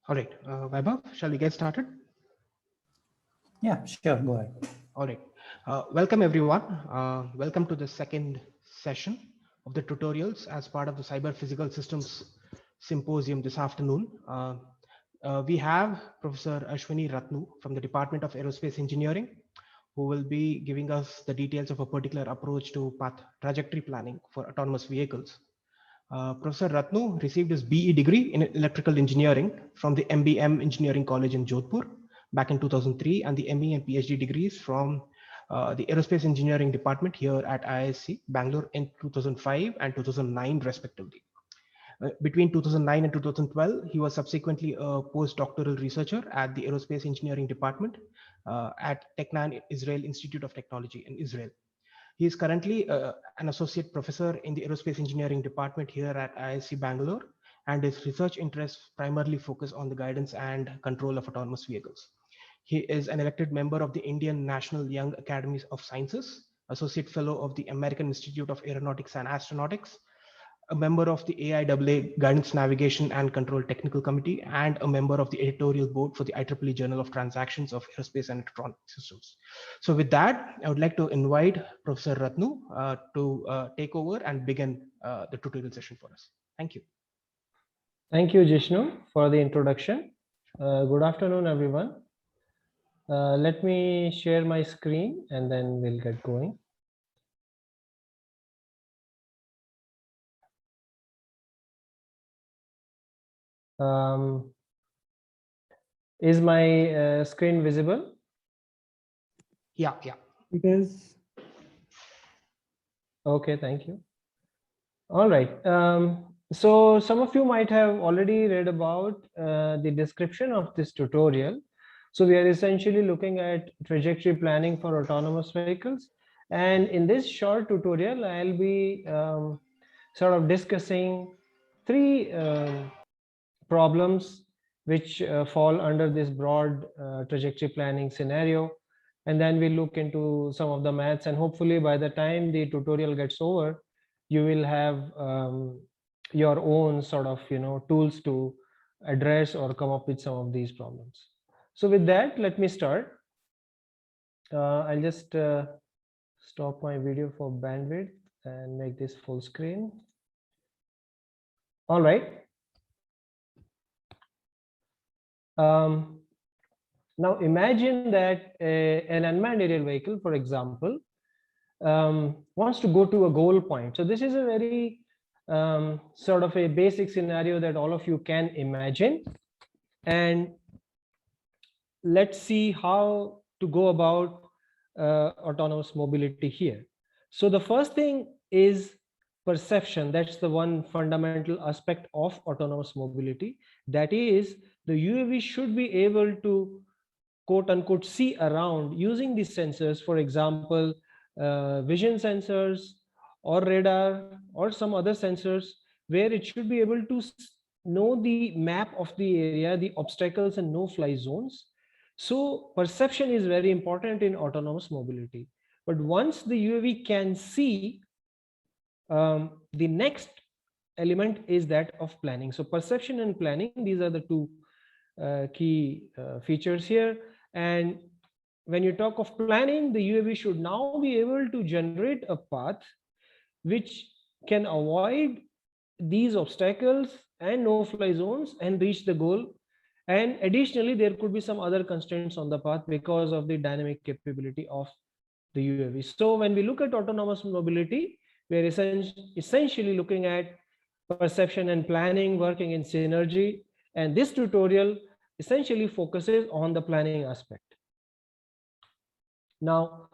All right, Vaibhav, shall we get started? Yeah, sure, go ahead. All right. Welcome everyone. Welcome to the second session of the tutorials as part of the Cyber Physical Systems Symposium this afternoon. We have Professor Ashwini Ratnu from the Department of Aerospace Engineering, who will be giving us the details of a particular approach to path trajectory planning for autonomous vehicles. Professor Ratnu received his BE degree in electrical engineering from the MBM Engineering College in Jodhpur back in 2003, and the ME and PhD degrees from the Aerospace Engineering Department here at IISc Bangalore in 2005 and 2009 respectively. Between 2009 and 2012, he was subsequently a postdoctoral researcher at the Aerospace Engineering Department at Technan Israel Institute of Technology in Israel. He is currently an associate professor in the aerospace engineering department here at IISc Bangalore, and his research interests primarily focus on the guidance and control of autonomous vehicles. He is an elected member of the Indian National Young Academy of Sciences, associate fellow of the American Institute of Aeronautics and Astronautics, a member of the AIAA Guidance, Navigation and Control Technical Committee, and a member of the editorial board for the IEEE Journal of Transactions of Aerospace and Electronic Systems. So with that, I would like to invite Professor Ratnu to take over and begin the tutorial session for us. Thank you. Thank you, Jishnu, for the introduction. Good afternoon, everyone. Let me share my screen and then we'll get going. Is my screen visible? Yeah. It is. Okay, thank you. All right. So some of you might have already read about the description of this tutorial. So we are essentially looking at trajectory planning for autonomous vehicles. And in this short tutorial, I'll be sort of discussing three problems which fall under this broad trajectory planning scenario. And then we look into some of the maths, and hopefully by the time the tutorial gets over, you will have your own sort of tools to address or come up with some of these problems. So with that, let me start. I'll just stop my video for bandwidth and make this full screen. All right. Now imagine that an unmanned aerial vehicle, for example, wants to go to a goal point. So this is a very sort of a basic scenario that all of you can imagine. And let's see how to go about autonomous mobility here. So the first thing is perception. That's the one fundamental aspect of autonomous mobility. That is, the UAV should be able to quote unquote see around using these sensors, for example, vision sensors or radar or some other sensors, where it should be able to know the map of the area, the obstacles and no-fly zones. So perception is very important in autonomous mobility. But once the UAV can see, the next element is that of planning. So perception and planning, these are the two key features here. And when you talk of planning, the UAV should now be able to generate a path which can avoid these obstacles and no-fly zones and reach the goal. And additionally, there could be some other constraints on the path because of the dynamic capability of the UAV. So when we look at autonomous mobility, we are essentially looking at perception and planning working in synergy. And this tutorial essentially focuses on the planning aspect. Now,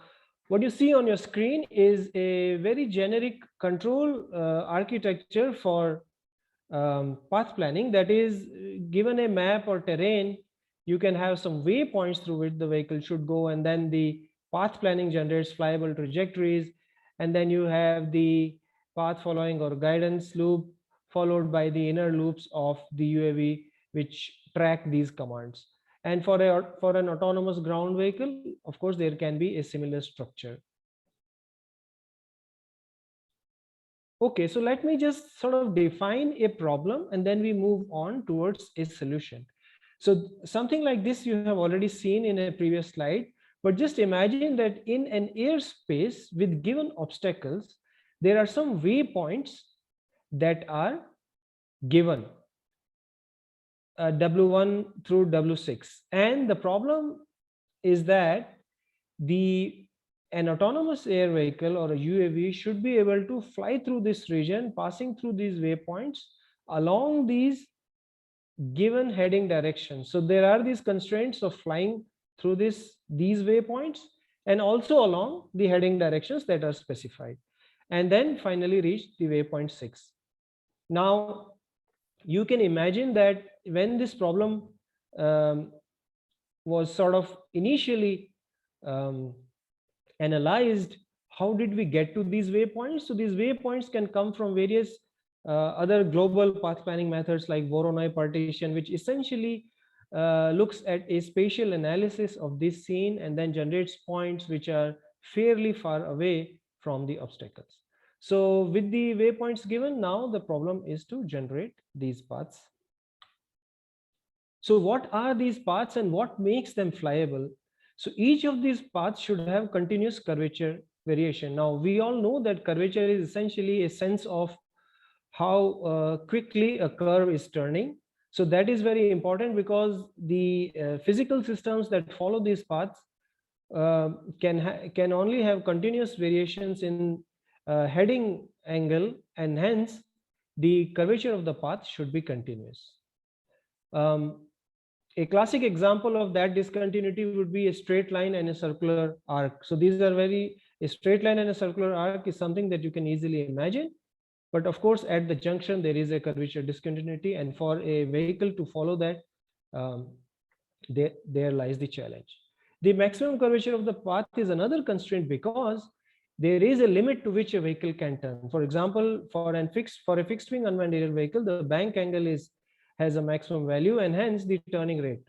what you see on your screen is a very generic control architecture for path planning. That is, given a map or terrain, you can have some waypoints through which the vehicle should go, and then the path planning generates flyable trajectories, and then you have the path following or guidance loop followed by the inner loops of the UAV which track these commands. And for an autonomous ground vehicle, of course, there can be a similar structure. Okay, so let me just sort of define a problem and then we move on towards a solution. So something like this you have already seen in a previous slide, but just imagine that in an airspace with given obstacles, there are some waypoints that are given, W1 through W6. And the problem is that an autonomous air vehicle or a UAV should be able to fly through this region, passing through these waypoints along these given heading directions. So there are these constraints of flying through these waypoints and also along the heading directions that are specified, and then finally reach the waypoint 6. Now you can imagine that when this problem was sort of initially analyzed, how did we get to these waypoints? So these waypoints can come from various other global path planning methods like Voronoi partition, which essentially looks at a spatial analysis of this scene and then generates points which are fairly far away from the obstacles. So with the waypoints given, now the problem is to generate these paths. So what are these paths and what makes them flyable? So each of these paths should have continuous curvature variation. Now we all know that curvature is essentially a sense of how quickly a curve is turning. So that is very important because the physical systems that follow these paths can only have continuous variations in heading angle, and hence the curvature of the path should be continuous. A classic example of that discontinuity would be a straight line and a circular arc. So these are a straight line and a circular arc is something that you can easily imagine. But of course, at the junction, there is a curvature discontinuity, and for a vehicle to follow that, there lies the challenge. The maximum curvature of the path is another constraint because there is a limit to which a vehicle can turn. For example, for a fixed wing unmanned aerial vehicle, the bank angle has a maximum value and hence the turning rate.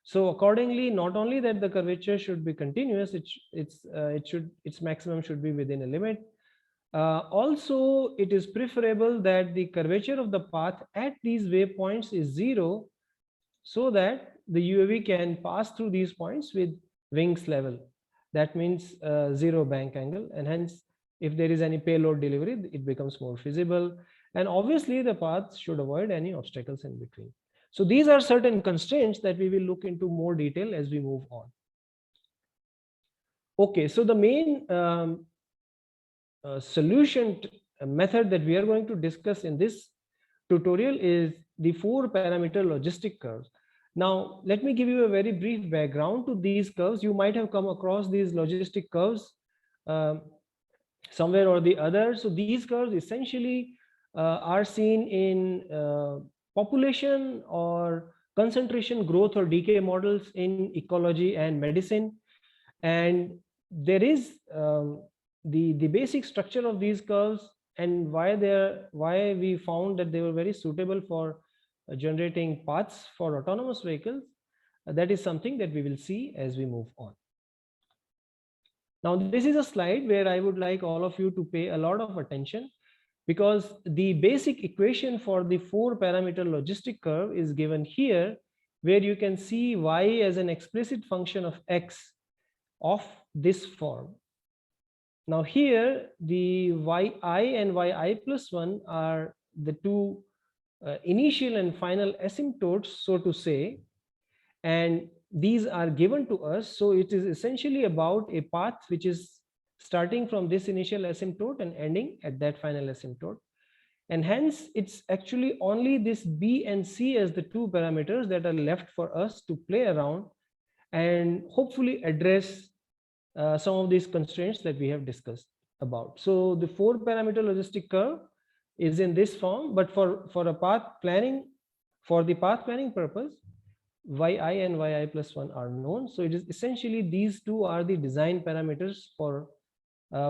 So accordingly, not only that the curvature should be continuous, its maximum should be within a limit. Also, it is preferable that the curvature of the path at these waypoints is 0, so that the UAV can pass through these points with wings level. That means 0 bank angle, and hence if there is any payload delivery, it becomes more feasible. And obviously the path should avoid any obstacles in between. So these are certain constraints that we will look into more detail as we move on. Okay, so the main solution method that we are going to discuss in this tutorial is the 4-parameter logistic curves. Now, let me give you a very brief background to these curves. You might have come across these logistic curves somewhere or the other. So these curves essentially are seen in population or concentration growth or decay models in ecology and medicine. And there is the basic structure of these curves and why we found that they were very suitable for generating paths for autonomous vehicles. That is something that we will see as we move on. Now, this is a slide where I would like all of you to pay a lot of attention, because the basic equation for the 4-parameter logistic curve is given here, where you can see y as an explicit function of x of this form. Now here the yi and yi plus 1 are the two initial and final asymptotes, so to say, and these are given to us. So it is essentially about a path which is starting from this initial asymptote and ending at that final asymptote. And hence it's actually only this b and c as the 2 parameters that are left for us to play around and hopefully address some of these constraints that we have discussed about. So the 4-parameter logistic curve is in this form, but for the path planning purpose, yi and yi plus 1 are known. So it is essentially these two are the design parameters for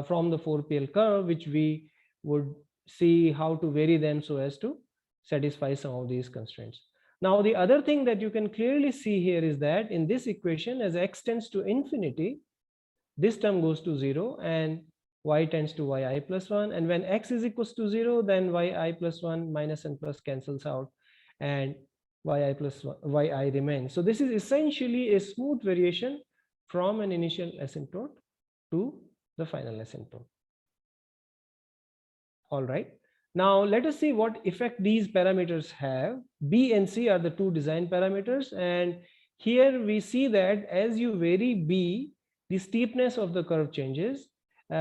from the 4PL curve, which we would see how to vary them so as to satisfy some of these constraints. Now, the other thing that you can clearly see here is that in this equation, as x tends to infinity, this term goes to 0 and y tends to yi plus 1. And when x is equals to 0, then yi plus 1 minus and plus cancels out. And yi plus yi remains. So this is essentially a smooth variation from an initial asymptote to the final asymptote. All right. Now let us see what effect these parameters have. B and C are the two design parameters, and here we see that as you vary B, the steepness of the curve changes.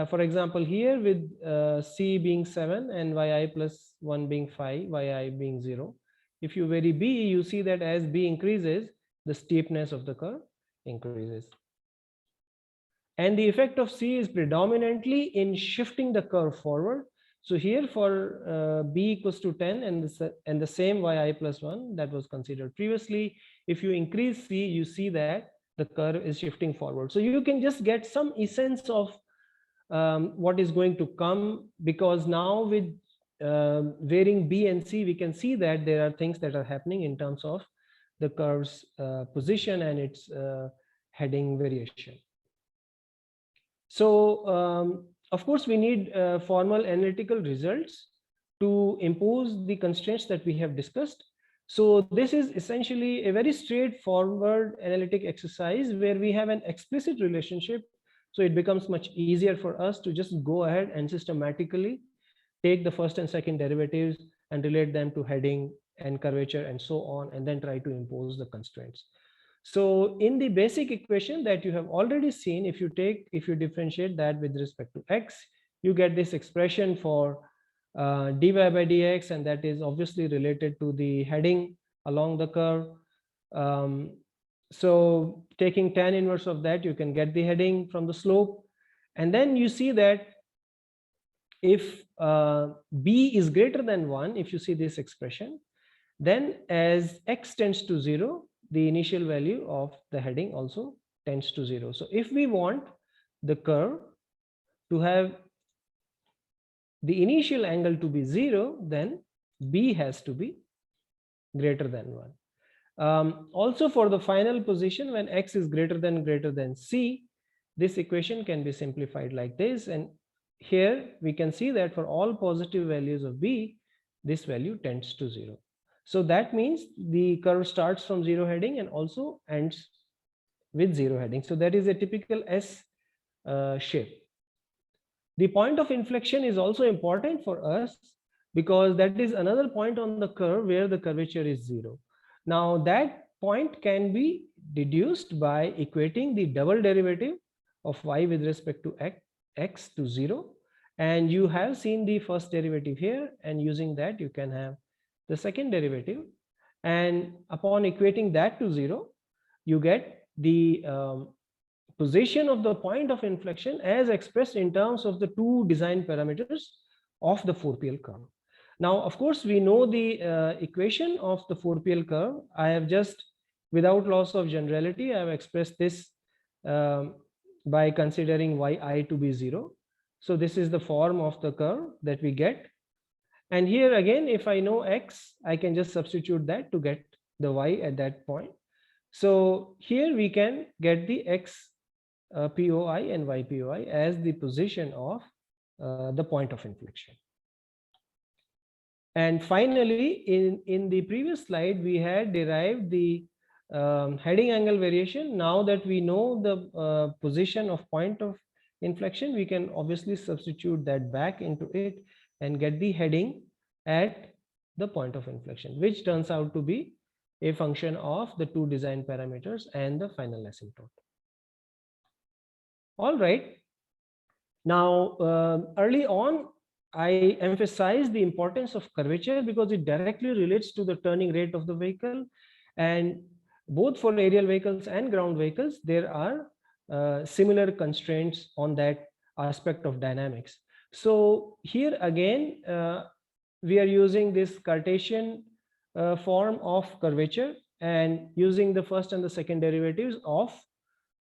For example, here with C being 7 and yi plus 1 being 5, yi being 0. If you vary B, you see that as B increases, the steepness of the curve increases. And the effect of C is predominantly in shifting the curve forward. So here for B equals to 10 and the same yi plus 1 that was considered previously, if you increase C, you see that the curve is shifting forward. So you can just get some essence of what is going to come, because now with varying B and C, we can see that there are things that are happening in terms of the curve's position and its heading variation. So of course, we need formal analytical results to impose the constraints that we have discussed. So this is essentially a very straightforward analytic exercise where we have an explicit relationship. So it becomes much easier for us to just go ahead and systematically take the first and second derivatives and relate them to heading and curvature and so on, and then try to impose the constraints. So in the basic equation that you have already seen, if you differentiate that with respect to x, you get this expression for dy by dx, and that is obviously related to the heading along the curve. So taking tan inverse of that, you can get the heading from the slope. And then you see that if b is greater than 1, if you see this expression, then as x tends to 0, the initial value of the heading also tends to 0. So if we want the curve to have the initial angle to be 0, then b has to be greater than 1. Also for the final position, when x is greater than c, this equation can be simplified like this, and here we can see that for all positive values of b, this value tends to 0. So that means the curve starts from 0 heading and also ends with 0 heading. So that is a typical S shape. The point of inflection is also important for us because that is another point on the curve where the curvature is 0. Now that point can be deduced by equating the double derivative of y with respect to x to 0. And you have seen the first derivative here, and using that you can have the second derivative, and upon equating that to 0, you get the position of the point of inflection as expressed in terms of the two design parameters of the 4PL curve. Now, of course, we know the equation of the 4PL curve. I have just, without loss of generality, I have expressed this by considering yi to be 0. So this is the form of the curve that we get. And here again, if I know x, I can just substitute that to get the y at that point. So here we can get the x POI and y POI as the position of the point of inflection. And finally, in the previous slide, we had derived the heading angle variation. Now that we know the position of point of inflection, we can obviously substitute that back into it and get the heading at the point of inflection, which turns out to be a function of the two design parameters and the final asymptote. All right. Now, early on, I emphasized the importance of curvature because it directly relates to the turning rate of the vehicle. And both for aerial vehicles and ground vehicles, there are similar constraints on that aspect of dynamics. So here again, we are using this Cartesian form of curvature, and using the first and the second derivatives of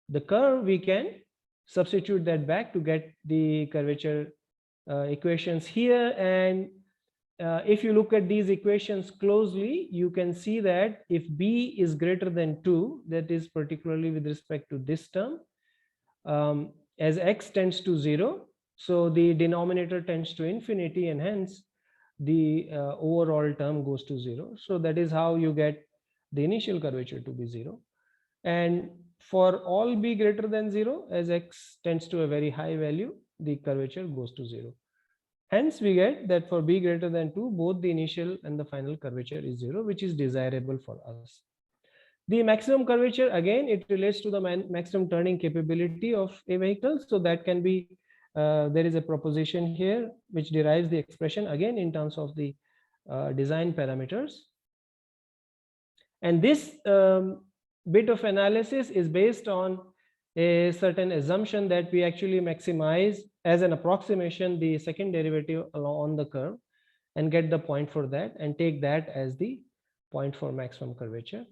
the curve, we can substitute that back to get the curvature equations here. And if you look at these equations closely, you can see that if b is greater than 2, that is particularly with respect to this term, as x tends to 0, so the denominator tends to infinity, and hence the overall term goes to 0. So that is how you get the initial curvature to be 0. And for all b greater than 0, as x tends to a very high value, the curvature goes to 0. Hence, we get that for b greater than 2, both the initial and the final curvature is 0, which is desirable for us. The maximum curvature, again, it relates to the maximum turning capability of a vehicle. So that can be, there is a proposition here which derives the expression again in terms of the design parameters. And this bit of analysis is based on a certain assumption that we actually maximize as an approximation the second derivative along the curve and get the point for that and take that as the point for maximum curvature.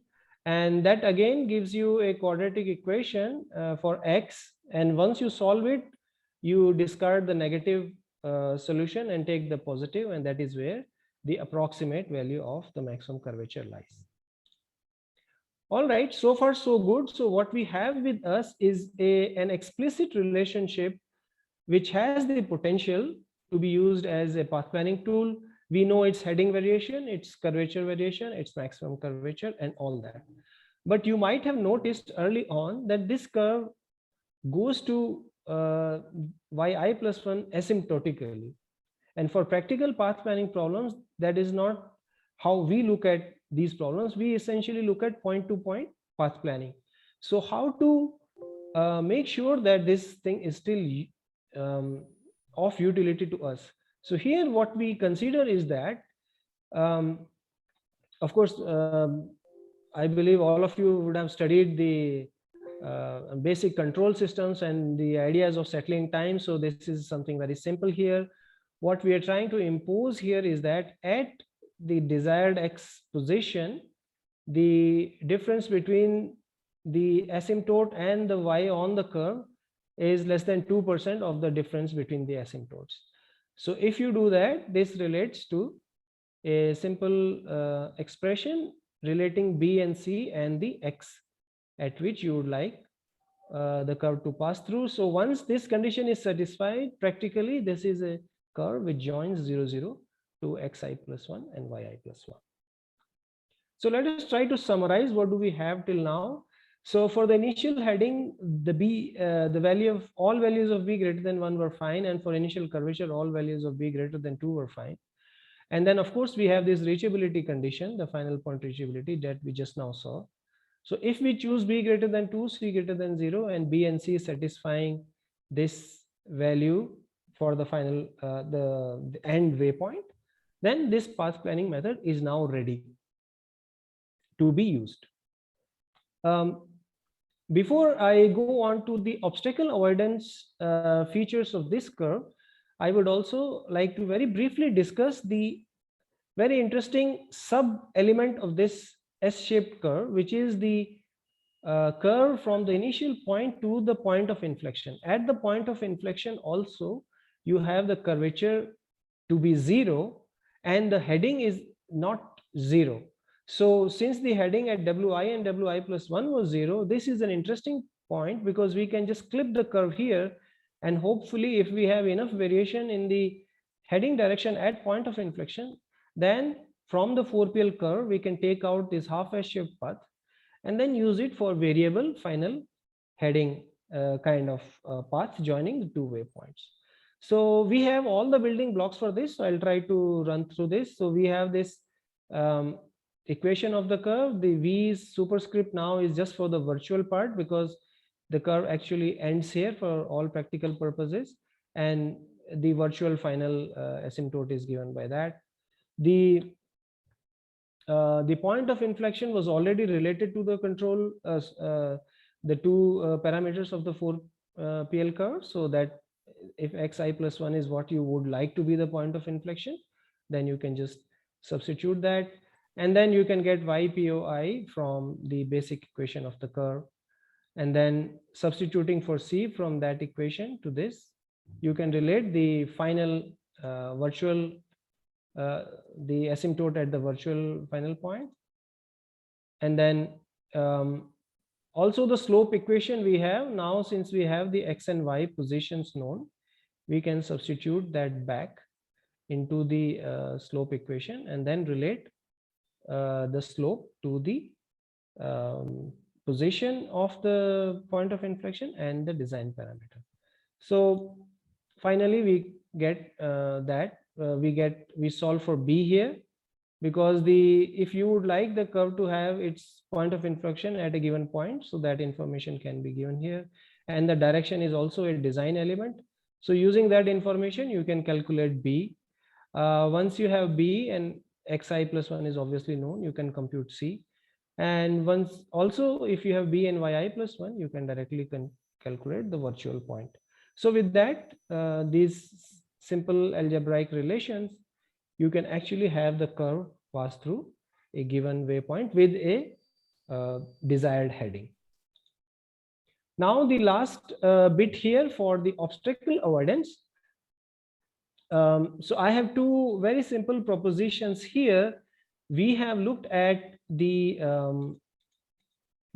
And that again gives you a quadratic equation for x, and once you solve it, you discard the negative solution and take the positive, and that is where the approximate value of the maximum curvature lies. All right, so far so good. So what we have with us is an explicit relationship which has the potential to be used as a path planning tool. We know its heading variation, its curvature variation, its maximum curvature, and all that. But you might have noticed early on that this curve goes to yi plus 1 asymptotically. And for practical path planning problems, that is not how we look at these problems. We essentially look at point-to-point path planning. So how to make sure that this thing is still of utility to us? So here what we consider is that, of course, I believe all of you would have studied the basic control systems and the ideas of settling time. So this is something very simple here. What we are trying to impose here is that at the desired x position, the difference between the asymptote and the y on the curve is less than 2% of the difference between the asymptotes. So if you do that, this relates to a simple expression relating b and c and the x at which you would like the curve to pass through. So once this condition is satisfied, practically this is a curve which joins 0, 0 to xi plus 1 and yi plus 1. So let us try to summarize what do we have till now. So for the initial heading, the value of all values of b greater than 1 were fine, and for initial curvature, all values of b greater than 2 were fine. And then of course we have this reachability condition, the final point reachability that we just now saw. So if we choose b greater than 2, c greater than 0, and b and c satisfying this value for the final the end waypoint, then this path planning method is now ready to be used. Before I go on to the obstacle avoidance features of this curve, I would also like to very briefly discuss the very interesting sub element of this S-shaped curve, which is the curve from the initial point to the point of inflection. At the point of inflection also, you have the curvature to be 0 and the heading is not 0. So since the heading at wi and wi plus 1 was 0, this is an interesting point because we can just clip the curve here, and hopefully if we have enough variation in the heading direction at point of inflection, then from the 4PL curve we can take out this half S-shaped path and then use it for variable final heading kind of path joining the two waypoints. So we have all the building blocks for this. So I'll try to run through this. So we have this equation of the curve. The v superscript now is just for the virtual part because the curve actually ends here for all practical purposes, and the virtual final asymptote is given by that. The point of inflection was already related to the control, the two parameters of the 4PL curve, so that if xi plus 1 is what you would like to be the point of inflection, then you can just substitute that, and then you can get ypoi from the basic equation of the curve, and then substituting for c from that equation to this, you can relate the final virtual the asymptote at the virtual final point, and then also the slope equation we have now. Since we have the x and y positions known, we can substitute that back into the slope equation and then relate the slope to the position of the point of inflection and the design parameter. So finally we get we solve for B here, because if you would like the curve to have its point of inflection at a given point, so that information can be given here, and the direction is also a design element. So using that information you can calculate B. Once you have B and xi plus 1 is obviously known, you can compute C. And once also, if you have B and yi plus 1, you can directly calculate the virtual point. So with that, these simple algebraic relations, you can actually have the curve pass through a given waypoint with a desired heading. Now the last bit here for the obstacle avoidance. So I have two very simple propositions here. We have looked at the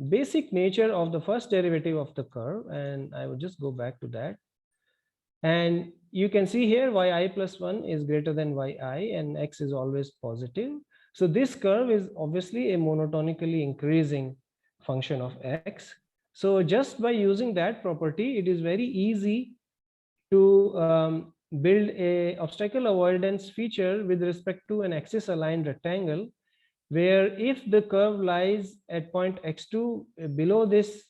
basic nature of the first derivative of the curve, and I will just go back to that. And you can see here yi plus 1 is greater than yi, and x is always positive. So this curve is obviously a monotonically increasing function of x. So just by using that property, it is very easy to build a obstacle avoidance feature with respect to an axis aligned rectangle, where if the curve lies at point x2 below this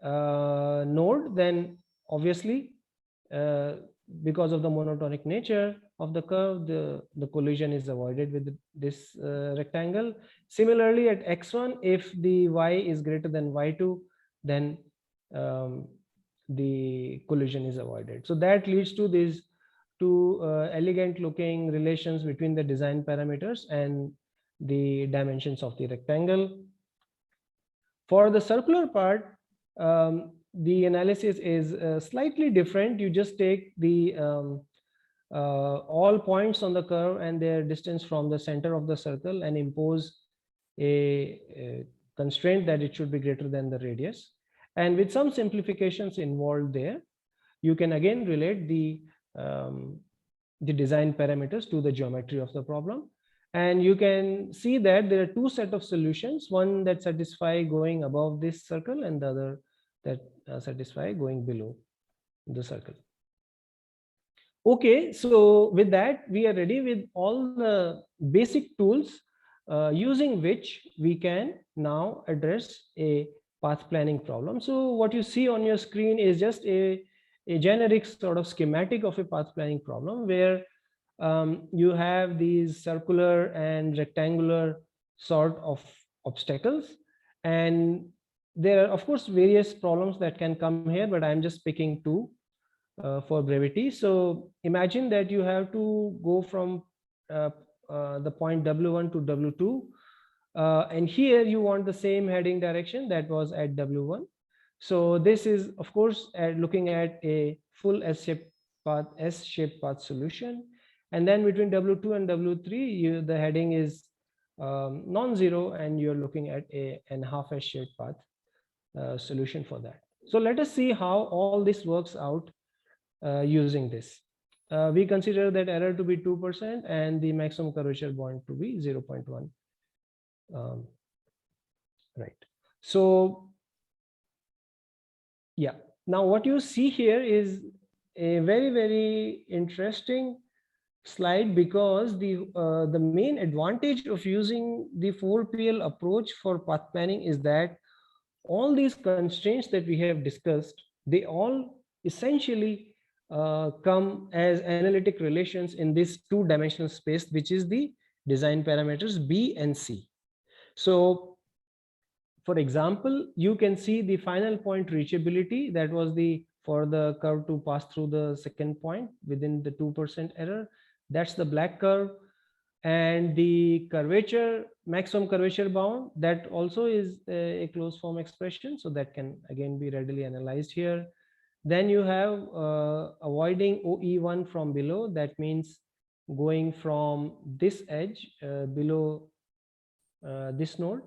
node, then obviously because of the monotonic nature of the curve, the collision is avoided with this rectangle. Similarly, at x1, if the y is greater than y2, then the collision is avoided. So that leads to these two elegant looking relations between the design parameters and the dimensions of the rectangle. For the circular part, the analysis is slightly different. You just take the all points on the curve and their distance from the center of the circle and impose a constraint that it should be greater than the radius. And with some simplifications involved there, you can again relate the design parameters to the geometry of the problem. And you can see that there are two sets of solutions, one that satisfy going above this circle and the other that satisfy going below the circle. Okay, so with that, we are ready with all the basic tools using which we can now address a path planning problem. So what you see on your screen is just a generic sort of schematic of a path planning problem, where you have these circular and rectangular sort of obstacles, and there are of course various problems that can come here, but I'm just picking two for brevity. So imagine that you have to go from the point W1 to W2, and here you want the same heading direction that was at W1. So this is of course looking at a full S-shaped path solution. And then between W2 and W3, the heading is non-zero, and you're looking at an half S-shaped path solution for that. So let us see how all this works out using this. We consider that error to be 2% and the maximum curvature point to be 0.1. Right. So yeah, now what you see here is a very, very interesting slide, because the main advantage of using the 4PL approach for path planning is that all these constraints that we have discussed, they all essentially come as analytic relations in this two-dimensional space, which is the design parameters B and C. So for example, you can see the final point reachability, that was for the curve to pass through the second point within the 2% error. That's the black curve. And the curvature, maximum curvature bound, that also is a closed form expression, so that can again be readily analyzed here. Then you have avoiding OE1 from below, that means going from this edge below this node,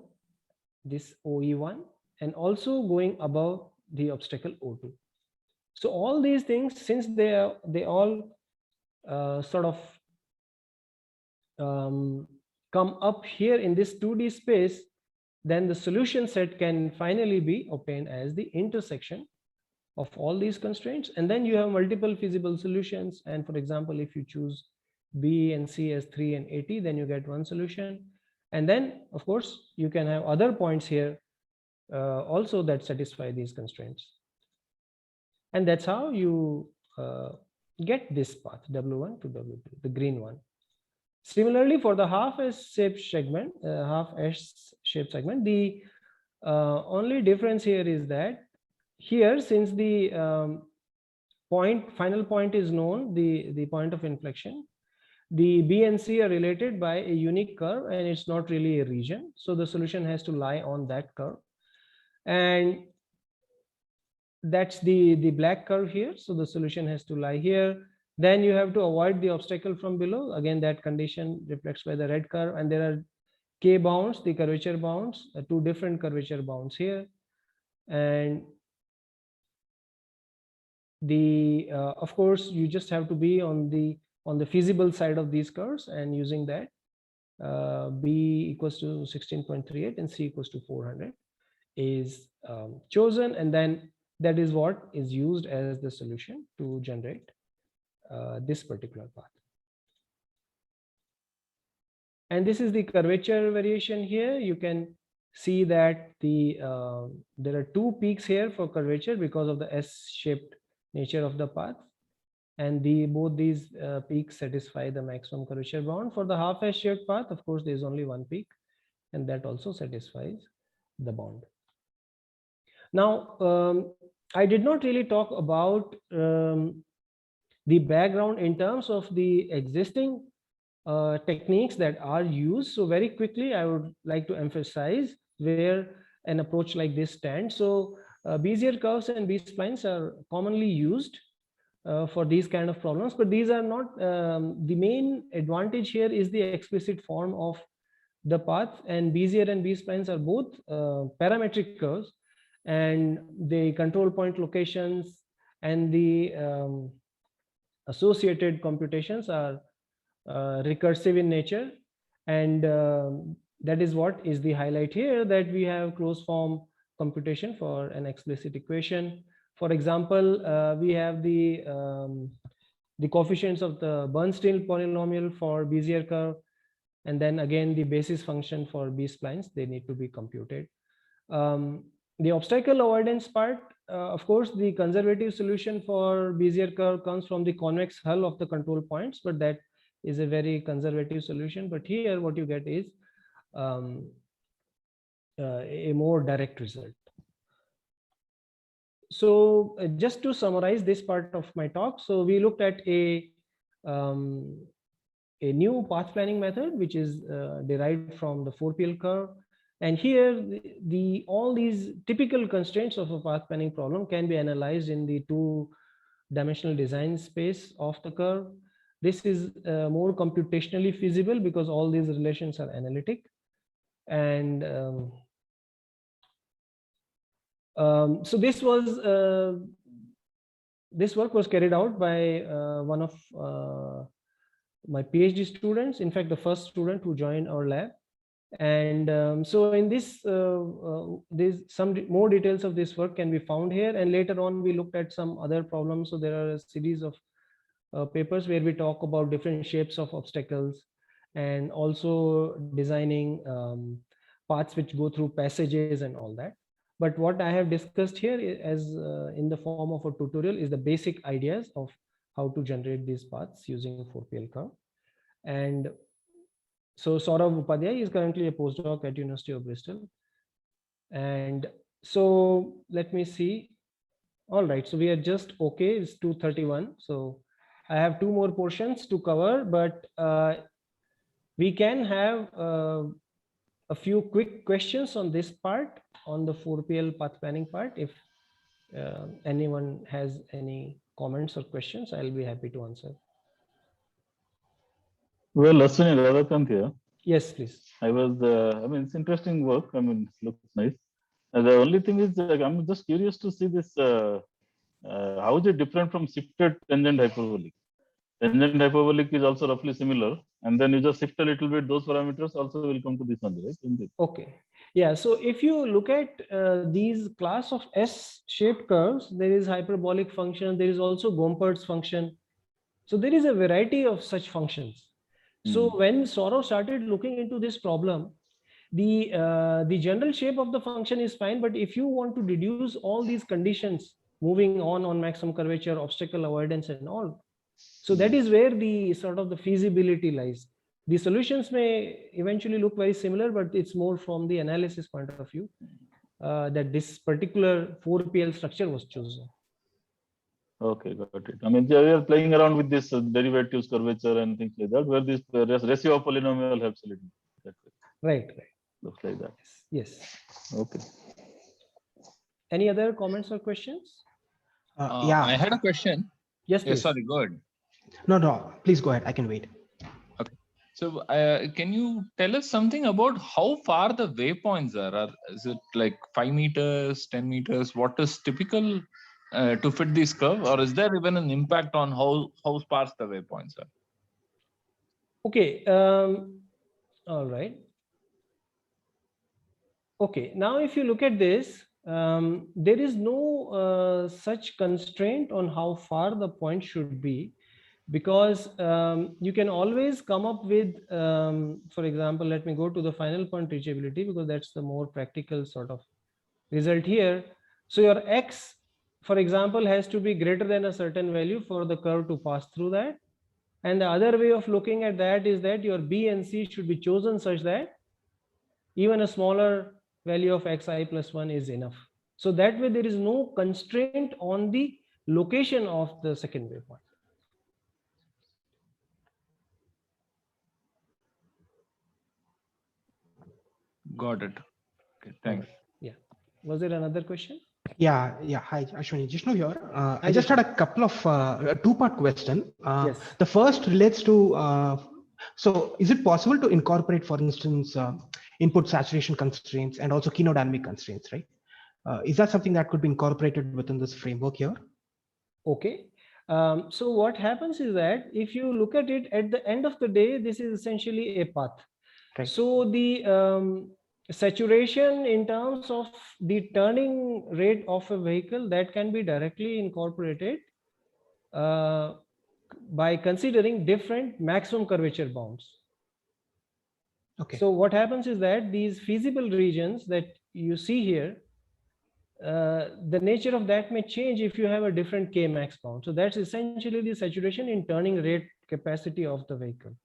this OE1, and also going above the obstacle O2. So all these things, since they all sort of come up here in this 2D space, then the solution set can finally be obtained as the intersection of all these constraints. And then you have multiple feasible solutions. And for example, if you choose B and C as 3 and 80, then you get one solution. And then, of course, you can have other points here also that satisfy these constraints. And that's how you get this path, W1 to W2, the green one. Similarly, for the half S-shaped segment, the only difference here is that here, since the final point is known, the point of inflection, the B and C are related by a unique curve, and it's not really a region. So the solution has to lie on that curve. And that's the black curve here. So the solution has to lie here. Then you have to avoid the obstacle from below. Again, that condition reflects by the red curve. And there are K bounds, the curvature bounds, two different curvature bounds here. And the of course, you just have to be on the feasible side of these curves, and using that B equals to 16.38 and C equals to 400 is chosen, and then that is what is used as the solution to generate this particular path. And this is the curvature variation here. You can see that the there are two peaks here for curvature because of the S-shaped nature of the path, and both these peaks satisfy the maximum curvature bound. For the half S-shaped path, of course, there is only one peak, and that also satisfies the bound. Now, I did not really talk about the background in terms of the existing techniques that are used. So very quickly, I would like to emphasize where an approach like this stands. So Bezier curves and B-splines are commonly used for these kind of problems, but these are not the main advantage here is the explicit form of the path, and Bezier and B-splines are both parametric curves, and the control point locations and the associated computations are recursive in nature. And that is what is the highlight here, that we have closed form computation for an explicit equation. For example, we have the coefficients of the Bernstein polynomial for Bezier curve, and then again the basis function for B-splines, they need to be computed. The obstacle avoidance part, of course, the conservative solution for Bezier curve comes from the convex hull of the control points, but that is a very conservative solution. But here what you get is a more direct result. So just to summarize this part of my talk, so we looked at a new path planning method, which is derived from the 4PL curve. And here all these typical constraints of a path planning problem can be analyzed in the two-dimensional design space of the curve. This is more computationally feasible because all these relations are analytic. And so this work was carried out by one of my PhD students, in fact, the first student who joined our lab. And so in this, there's some more details of this work can be found here. And later on, we looked at some other problems. So there are a series of papers where we talk about different shapes of obstacles and also designing paths which go through passages and all that. But what I have discussed here as in the form of a tutorial is the basic ideas of how to generate these paths using a 4PL curve. And so Saurav Upadhyay is currently a postdoc at University of Bristol. And so let me see. All right, so we are just okay, it's 2:31. So I have two more portions to cover, but we can have a few quick questions on this part, on the 4PL path planning part. If anyone has any comments or questions, I'll be happy to answer. Well, Ashwini Radhakant here. Yes, please. I mean, it's interesting work. I mean, it looks nice. The only thing is, I'm just curious to see this. How is it different from shifted tangent hyperbolic? Tangent hyperbolic is also roughly similar. And then you just shift a little bit, those parameters also will come to this one, right? Isn't it? Okay. Yeah. So if you look at these class of S-shaped curves, there is hyperbolic function. There is also Gompertz function. So there is a variety of such functions. So when Saurav started looking into this problem, the general shape of the function is fine, but if you want to deduce all these conditions, moving on maximum curvature, obstacle avoidance and all, so that is where the sort of the feasibility lies. The solutions may eventually look very similar, but it's more from the analysis point of view that this particular 4PL structure was chosen. Okay, got it. I mean, we are playing around with this derivatives, curvature, and things like that, where this ratio of polynomial helps a little. That way. Right. Looks like that. Yes. Okay. Any other comments or questions? Yeah. I had a question. Yes, Yeah, please. sorry, go ahead. No, please go ahead. I can wait. So can you tell us something about how far the waypoints are? Is it like 5 meters, 10 meters? What is typical to fit this curve? Or is there even an impact on how sparse the waypoints are? Okay. All right. Okay. Now, if you look at this, there is no such constraint on how far the point should be, because you can always come up with, for example, let me go to the final point reachability, because that's the more practical sort of result here. So your X, for example, has to be greater than a certain value for the curve to pass through that. And the other way of looking at that is that your B and C should be chosen such that even a smaller value of xi plus 1 is enough. So that way there is no constraint on the location of the second waypoint. Got it. Okay, thanks. Yeah. Was there another question? Yeah. Hi, Ashwini. Jishnu here. I just had a couple of two-part question. Yes. The first relates to, so is it possible to incorporate, for instance, input saturation constraints and also kinodynamic constraints, right? Is that something that could be incorporated within this framework here? Okay. So what happens is that if you look at it at the end of the day, this is essentially a path. Right. So the saturation in terms of the turning rate of a vehicle, that can be directly incorporated by considering different maximum curvature bounds. Okay. So what happens is that these feasible regions that you see here, the nature of that may change if you have a different K max bound. So that's essentially the saturation in turning rate capacity of the vehicle.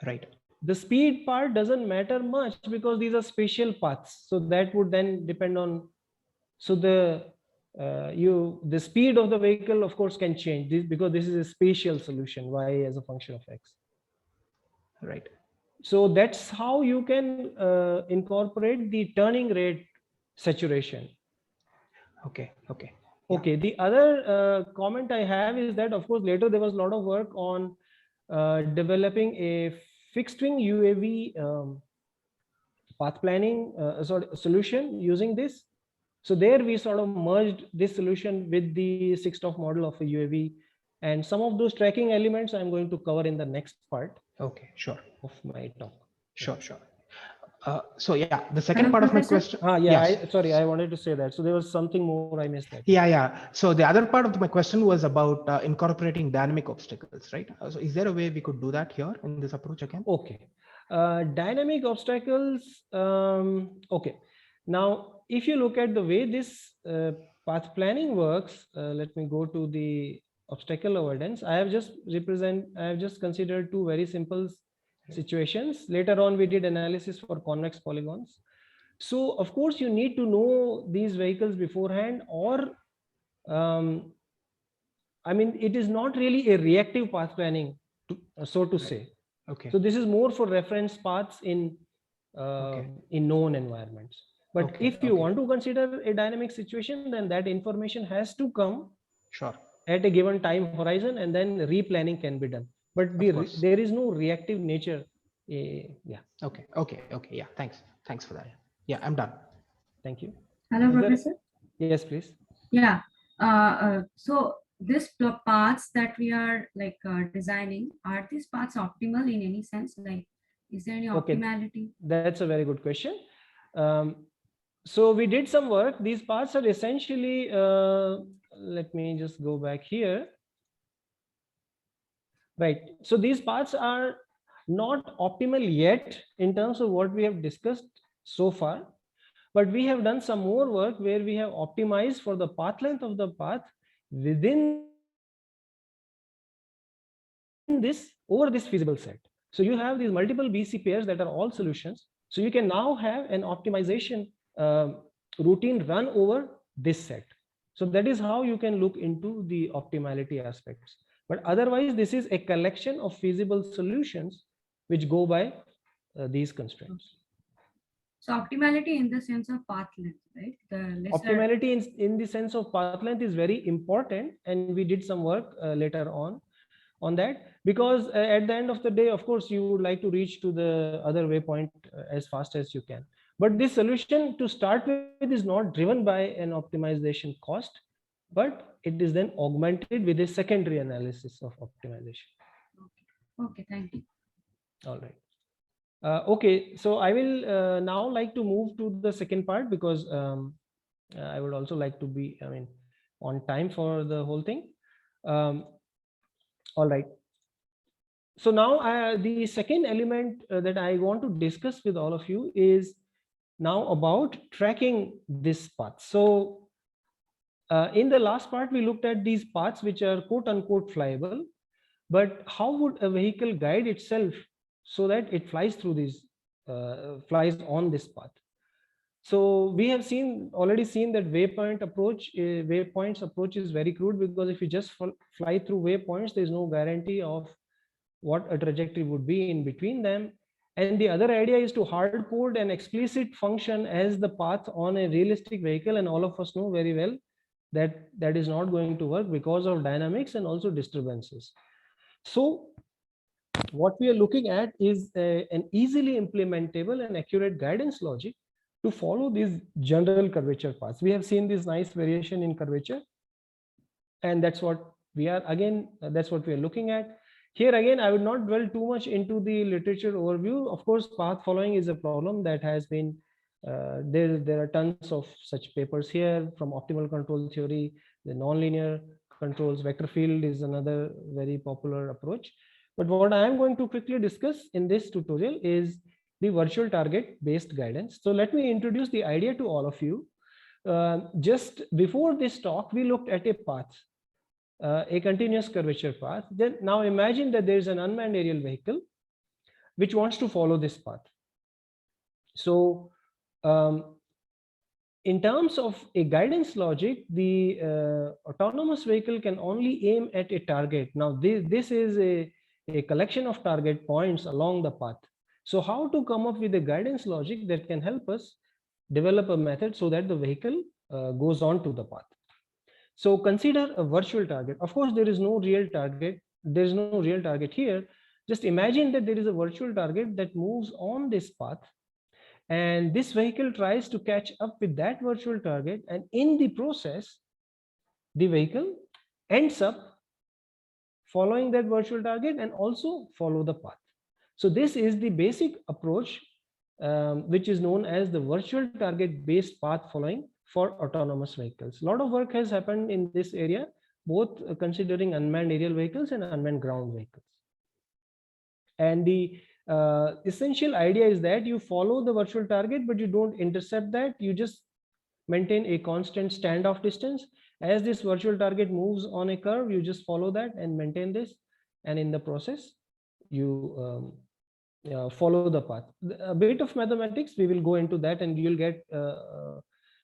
Right. The speed part doesn't matter much because these are spatial paths. So that would then depend on, so the speed of the vehicle of course can change this because this is a spatial solution, y as a function of x. Right. So that's how you can incorporate the turning rate saturation. Okay. Okay. The other comment I have is that, of course, later there was a lot of work on developing a fixed wing UAV path planning solution using this. So there we sort of merged this solution with the 6ToF model of a UAV, and some of those tracking elements I'm going to cover in the next part. Okay. Sure. Of my talk. Sure. So yeah, the second part of my question. Yes. Sorry, I wanted to say that. So there was something more I missed that. Yeah. So the other part of my question was about incorporating dynamic obstacles, right? So is there a way we could do that here in this approach again? Okay. Dynamic obstacles. Okay. Now, if you look at the way this path planning works, let me go to the obstacle avoidance. I have just considered two very simple situations. Later on, we did analysis for convex polygons. So, of course, you need to know these vehicles beforehand, or I mean, it is not really a reactive path planning, so to say. Okay. So this is more for reference paths in known environments. But if you want to consider a dynamic situation, then that information has to come at a given time horizon, and then replanning can be done. But there is no reactive nature. Yeah. Okay. Yeah. Thanks for that. Yeah, I'm done. Thank you. Hello, Professor. Yes, please. Yeah. So this paths that we are like designing, are these paths optimal in any sense? Like, is there any Okay. optimality? That's a very good question. So we did some work. These paths are essentially, let me just go back here. Right. So these paths are not optimal yet in terms of what we have discussed so far, but we have done some more work where we have optimized for the path length of the path within this over this feasible set. So you have these multiple BC pairs that are all solutions. So you can now have an optimization routine run over this set. So that is how you can look into the optimality aspects. But otherwise, this is a collection of feasible solutions which go by these constraints. So optimality in the sense of path length, right? The lesser... Optimality in the sense of path length is very important, and we did some work later on that, because at the end of the day, of course, you would like to reach to the other waypoint as fast as you can. But this solution to start with is not driven by an optimization cost, but it is then augmented with a secondary analysis of optimization. Okay, thank you. All right. Okay, so I will now like to move to the second part, because I would also like to be, on time for the whole thing. All right. So now the second element that I want to discuss with all of you is now about tracking this path. So in the last part, we looked at these paths which are quote unquote flyable, but how would a vehicle guide itself so that it flies through these, flies on this path? So we have already seen that waypoints approach is very crude, because if you just fly through waypoints, there's no guarantee of what a trajectory would be in between them. And the other idea is to hard code an explicit function as the path on a realistic vehicle, and all of us know very well that that is not going to work because of dynamics and also disturbances. So what we are looking at is an easily implementable and accurate guidance logic to follow these general curvature paths. We have seen this nice variation in curvature, and that's what we are looking at. Here again, I would not dwell too much into the literature overview. Of course, path following is a problem that has been, there are tons of such papers here, from optimal control theory, the nonlinear controls, vector field is another very popular approach. But what I am going to quickly discuss in this tutorial is the virtual target based guidance. So let me introduce the idea to all of you. Just before this talk, we looked at a path, a continuous curvature path. Then now imagine that there is an unmanned aerial vehicle which wants to follow this path. So in terms of a guidance logic, the autonomous vehicle can only aim at a target. Now this is a collection of target points along the path. So how to come up with a guidance logic that can help us develop a method so that the vehicle goes on to the path. So consider a virtual target. Of course, there is no real target. There's no real target here. Just imagine that there is a virtual target that moves on this path, and this vehicle tries to catch up with that virtual target. And in the process, the vehicle ends up following that virtual target and also follow the path. So this is the basic approach, which is known as the virtual target based path following for autonomous vehicles. A lot of work has happened in this area, both considering unmanned aerial vehicles and unmanned ground vehicles. And the essential idea is that you follow the virtual target, but you don't intercept that. You just maintain a constant standoff distance. As this virtual target moves on a curve, you just follow that and maintain this. And in the process, you follow the path. A bit of mathematics, we will go into that, and you'll get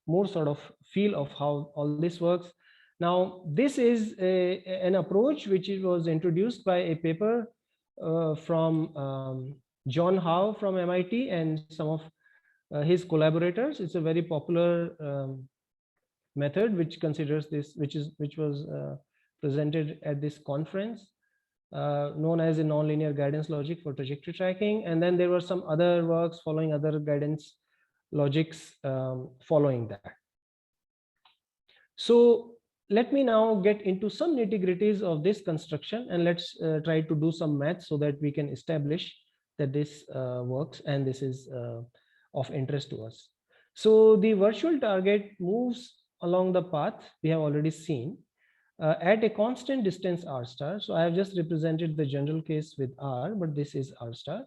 more sort of feel of how all this works. Now, this is an approach which was introduced by a paper from John Howe from MIT and some of his collaborators. It's a very popular method which considers this, which was presented at this conference, known as a nonlinear guidance logic for trajectory tracking. And then there were some other works following other guidance logics following that. So let me now get into some nitty-gritties of this construction, and let's try to do some math so that we can establish that this works and this is of interest to us. So the virtual target moves along the path we have already seen at a constant distance r star. So I have just represented the general case with r, but this is r star.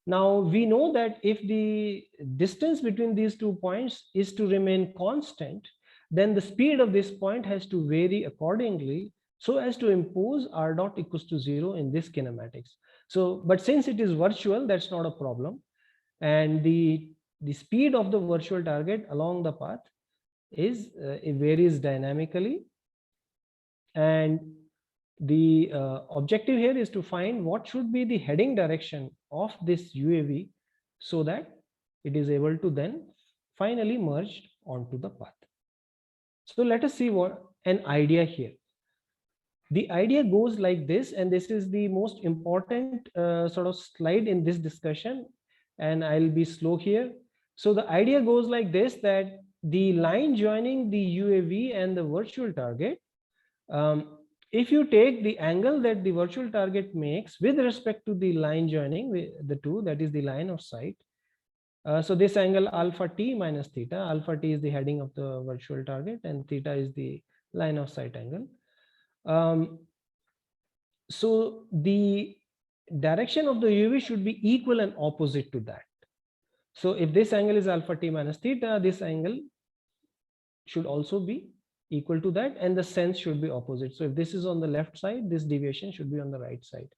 Now we know that if the distance between these 2 points is to remain constant, then the speed of this point has to vary accordingly so as to impose r dot equals to 0 in this kinematics. So, but since it is virtual, that's not a problem. And the speed of the virtual target along the path is it varies dynamically. And the objective here is to find what should be the heading direction of this UAV so that it is able to then finally merge onto the path. So let us see what an idea here. The idea goes like this, and this is the most important sort of slide in this discussion, and I'll be slow here. So the idea goes like this, that the line joining the UAV and the virtual target, if you take the angle that the virtual target makes with respect to the line joining the two, that is the line of sight. So this angle alpha t minus theta, alpha t is the heading of the virtual target and theta is the line of sight angle. So the direction of the UV should be equal and opposite to that. So if this angle is alpha t minus theta, this angle should also be equal to that, and the sense should be opposite. So if this is on the left side, this deviation should be on the right side.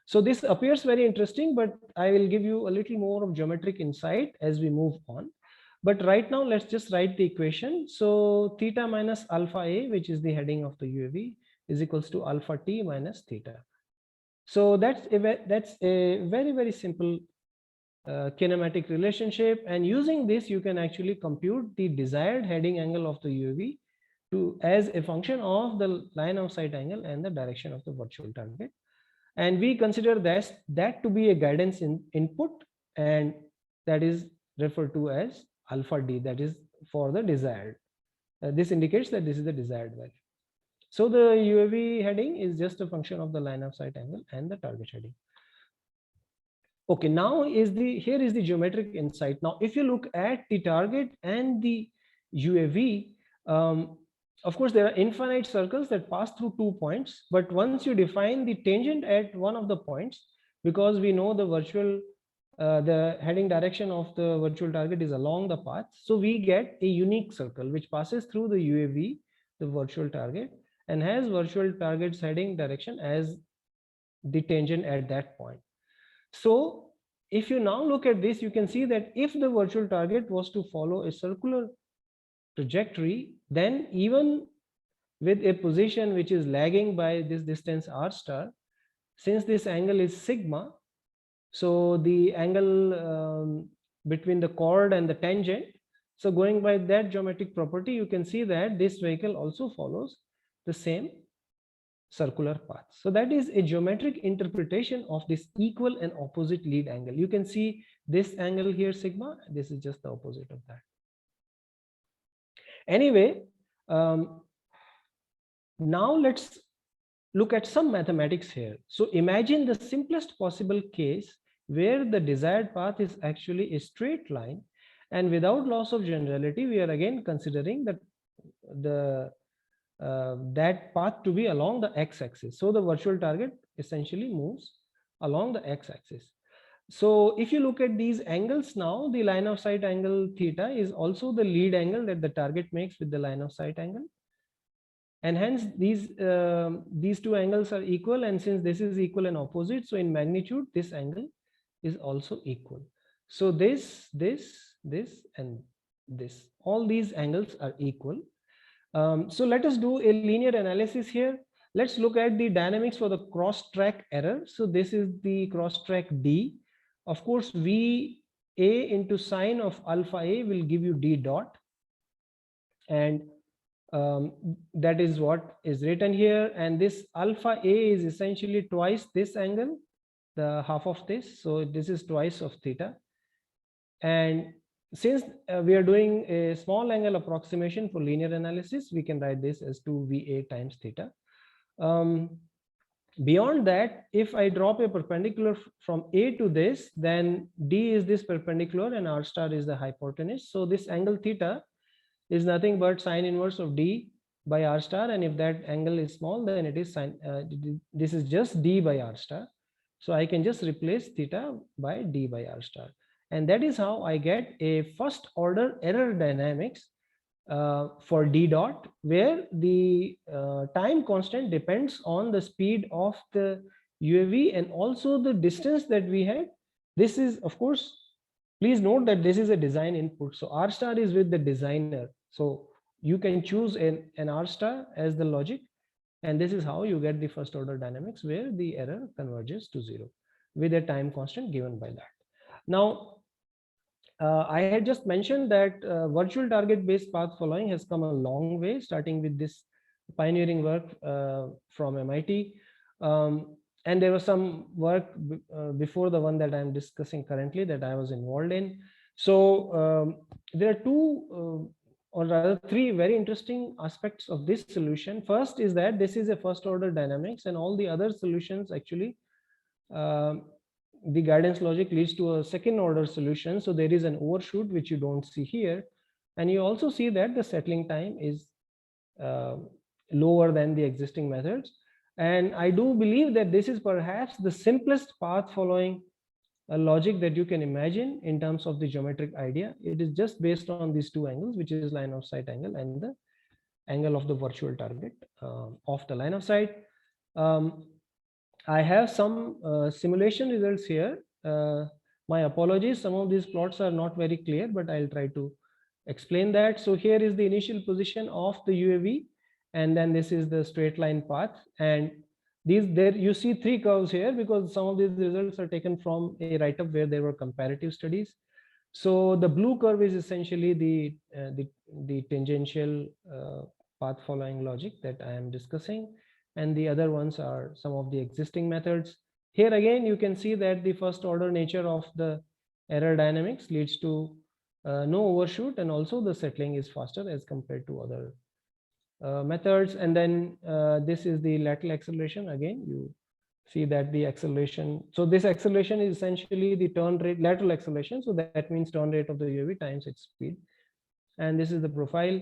So this appears very interesting, but I will give you a little more of geometric insight as we move on. But right now, let's just write the equation. So theta minus alpha a, which is the heading of the UAV, is equals to alpha t minus theta. So that's a very, very simple kinematic relationship. And using this, you can actually compute the desired heading angle of the UAV as a function of the line of sight angle and the direction of the virtual target. And we consider that to be a guidance input, and that is referred to as alpha d, that is for the desired. This indicates that this is the desired value. So the UAV heading is just a function of the line of sight angle and the target heading. Okay, now here is the geometric insight. Now, if you look at the target and the UAV, of course, there are infinite circles that pass through 2 points, but once you define the tangent at one of the points, because we know the heading direction of the virtual target is along the path, so we get a unique circle which passes through the UAV, the virtual target, and has virtual target's heading direction as the tangent at that point. So if you now look at this, you can see that if the virtual target was to follow a circular trajectory, then even with a position which is lagging by this distance r star, since this angle is sigma, so the angle between the chord and the tangent, so going by that geometric property, you can see that this vehicle also follows the same circular path. So that is a geometric interpretation of this equal and opposite lead angle. You can see this angle here sigma, this is just the opposite of that. Anyway, now let's look at some mathematics here. So imagine the simplest possible case where the desired path is actually a straight line, and without loss of generality, we are again considering that that path to be along the x-axis. So the virtual target essentially moves along the x-axis. So if you look at these angles now, the line of sight angle theta is also the lead angle that the target makes with the line of sight angle. And hence these two angles are equal, and since this is equal and opposite, so in magnitude, this angle is also equal. So this, and this, all these angles are equal. So let us do a linear analysis here. Let's look at the dynamics for the cross track error. So this is the cross track D. Of course, V A into sine of alpha A will give you D dot. And that is what is written here. And this alpha A is essentially twice this angle, the half of this. So this is twice of theta. And since we are doing a small angle approximation for linear analysis, we can write this as 2VA times theta. Beyond that, if I drop a perpendicular from A to this, then D is this perpendicular and R star is the hypotenuse. So this angle theta is nothing but sine inverse of D by R star. And if that angle is small, then it is sine, this is just D by R star. So I can just replace theta by D by R star. And that is how I get a first order error dynamics for D dot, where the time constant depends on the speed of the UAV and also the distance that we had. This is, of course, please note that this is a design input. So R star is with the designer. So you can choose an R star as the logic. And this is how you get the first order dynamics, where the error converges to 0 with a time constant given by that. Now, I had just mentioned that virtual target based path following has come a long way, starting with this pioneering work from MIT. And there was some work before the one that I'm discussing currently that I was involved in. So there are two or rather three very interesting aspects of this solution. First is that this is a first order dynamics, and all the other solutions actually the guidance logic leads to a second order solution. So there is an overshoot which you don't see here. And you also see that the settling time is lower than the existing methods. And I do believe that this is perhaps the simplest path following a logic that you can imagine in terms of the geometric idea. It is just based on these two angles, which is line of sight angle and the angle of the virtual target of the line of sight. I have some simulation results here. My apologies, some of these plots are not very clear, but I'll try to explain that. So here is the initial position of the UAV, and then this is the straight line path. And there you see three curves here because some of these results are taken from a write-up where there were comparative studies. So the blue curve is essentially the tangential path following logic that I am discussing. And the other ones are some of the existing methods. Here again, you can see that the first order nature of the error dynamics leads to no overshoot, and also the settling is faster as compared to other methods. And then this is the lateral acceleration. Again, you see that the acceleration, so this acceleration is essentially the turn rate, lateral acceleration. So that means turn rate of the UAV times its speed. And this is the profile.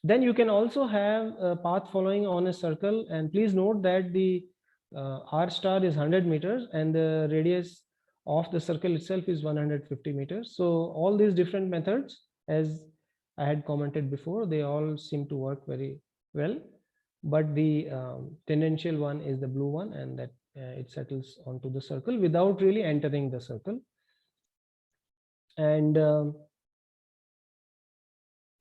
Then you can also have a path following on a circle, and please note that the R star is 100 meters and the radius of the circle itself is 150 meters. So all these different methods, as I had commented before, they all seem to work very well, but the tangential one is the blue one, and that it settles onto the circle without really entering the circle. And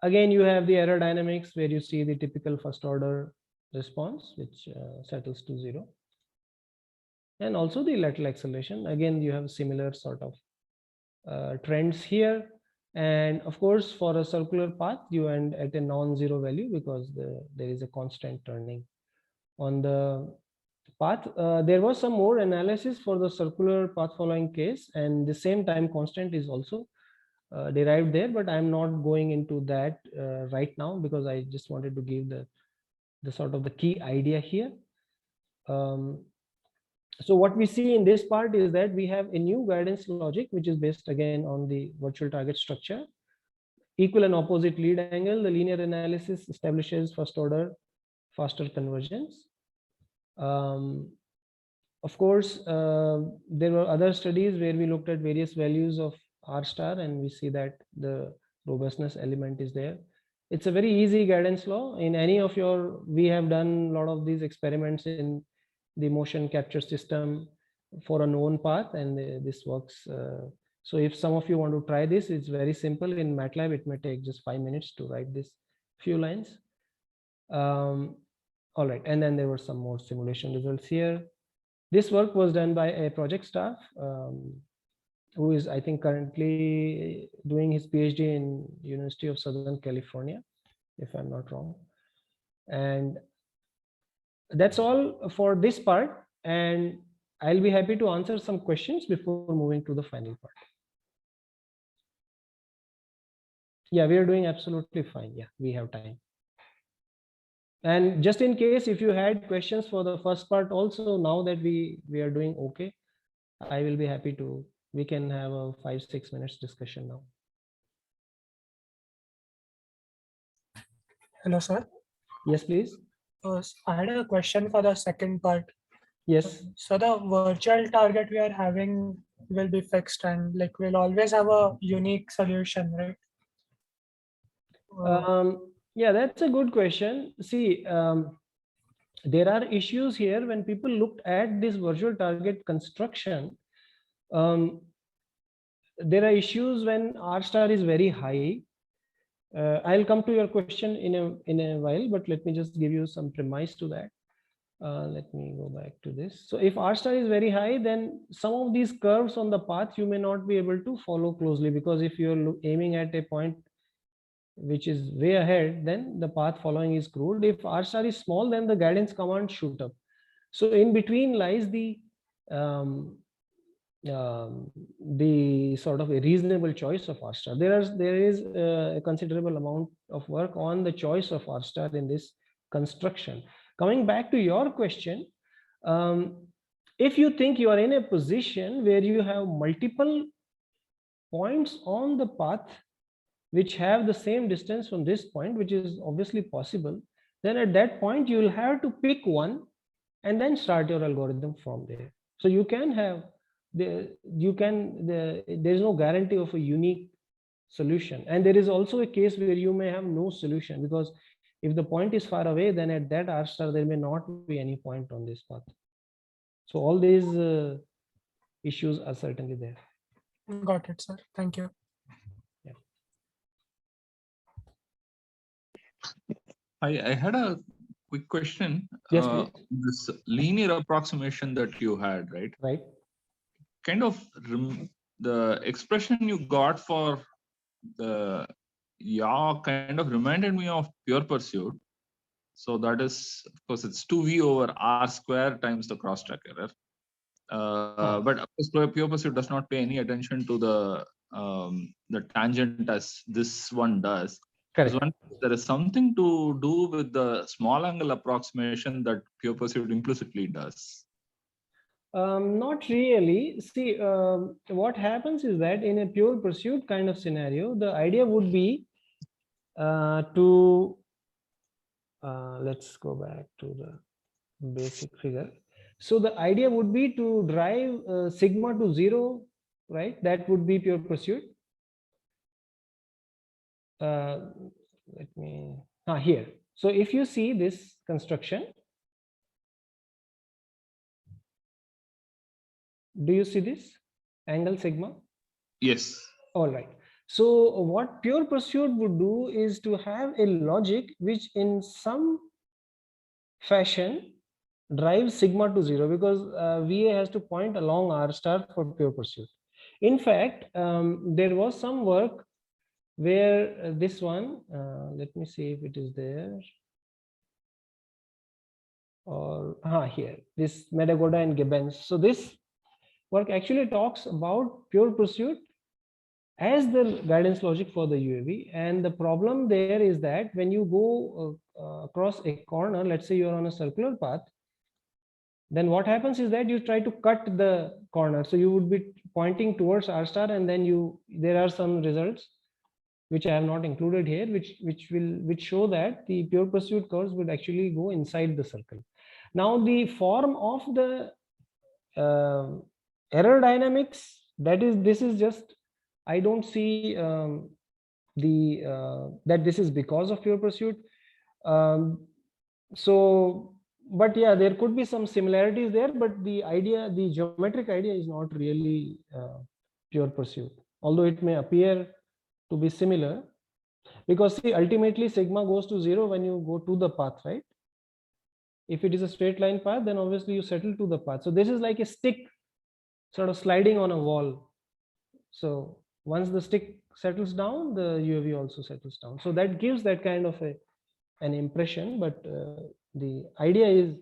again, you have the error dynamics where you see the typical first order response, which settles to 0. And also the lateral acceleration. Again, you have similar sort of trends here. And of course, for a circular path, you end at a non-zero value because there is a constant turning on the path. There was some more analysis for the circular path following case, and the same time constant is also derived there, but I'm not going into that right now because I just wanted to give the sort of the key idea here. So what we see in this part is that we have a new guidance logic, which is based again on the virtual target structure. Equal and opposite lead angle, the linear analysis establishes first order faster convergence. Of course, there were other studies where we looked at various values of R star, and we see that the robustness element is there. It's a very easy guidance law. In any of your, we have done a lot of these experiments in the motion capture system for a known path, and this works. So if some of you want to try this, it's very simple. In MATLAB, it may take just 5 minutes to write this few lines. All right, and then there were some more simulation results here. This work was done by a project staff who is, I think, currently doing his PhD in University of Southern California, if I'm not wrong. And that's all for this part, and I'll be happy to answer some questions before moving to the final part. Yeah, we are doing absolutely fine. Yeah, we have time. And just in case if you had questions for the first part also, now that we are doing okay, I will be happy to, we can have a 5-6 minutes discussion now. Hello, sir. Yes, please. I had a question for the second part. Yes. So the virtual target we are having will be fixed and like we'll always have a unique solution, right? Yeah, that's a good question. See, there are issues here when people looked at this virtual target construction. There are issues when R star is very high. I'll come to your question in a while, but let me just give you some premise to that. Let me go back to this. So if R star is very high, then some of these curves on the path you may not be able to follow closely, because if you're aiming at a point which is way ahead, then the path following is crude. If R star is small, then the guidance commands shoot up. So in between lies the sort of a reasonable choice of R star. There is a considerable amount of work on the choice of R star in this construction. Coming back to your question, if you think you are in a position where you have multiple points on the path which have the same distance from this point, which is obviously possible, then at that point you will have to pick one and then start your algorithm from there. So you can have there is no guarantee of a unique solution, and there is also a case where you may have no solution, because if the point is far away, then at that R star there may not be any point on this path. So all these issues are certainly there. Got it, sir. Thank you. I had a quick question. Yes, please. This linear approximation that you had, right? Right. Kind of the expression you got for the yaw kind of reminded me of pure pursuit. So that is, of course, it's 2v over r square times the cross track error. But of course, pure pursuit does not pay any attention to the tangent as this one does. Correct. There is something to do with the small angle approximation that pure pursuit implicitly does. Not really. See, what happens is that in a pure pursuit kind of scenario, the idea would be let's go back to the basic figure. So the idea would be to drive sigma to 0, right? That would be pure pursuit. Let me here. So if you see this construction, do you see this angle sigma? Yes. All right. So what pure pursuit would do is to have a logic which in some fashion drives sigma to 0, because VA has to point along R star for pure pursuit. In fact, there was some work where this one, let me see if it is there, or here, this Medagoda and Gibbons. So this work actually talks about pure pursuit as the guidance logic for the UAV. And the problem there is that when you go across a corner, let's say you're on a circular path, then what happens is that you try to cut the corner. So you would be pointing towards R star, and then there are some results which I have not included here, which show that the pure pursuit curves would actually go inside the circle. Now the form of the aerodynamics, this is just, I don't see that this is because of pure pursuit. But yeah, there could be some similarities there, but the geometric idea is not really pure pursuit, although it may appear to be similar, because see, ultimately sigma goes to 0 when you go to the path, right? If it is a straight line path, then obviously you settle to the path. So this is like a stick sort of sliding on a wall. So once the stick settles down, the UAV also settles down. So that gives that kind of an impression, but the idea is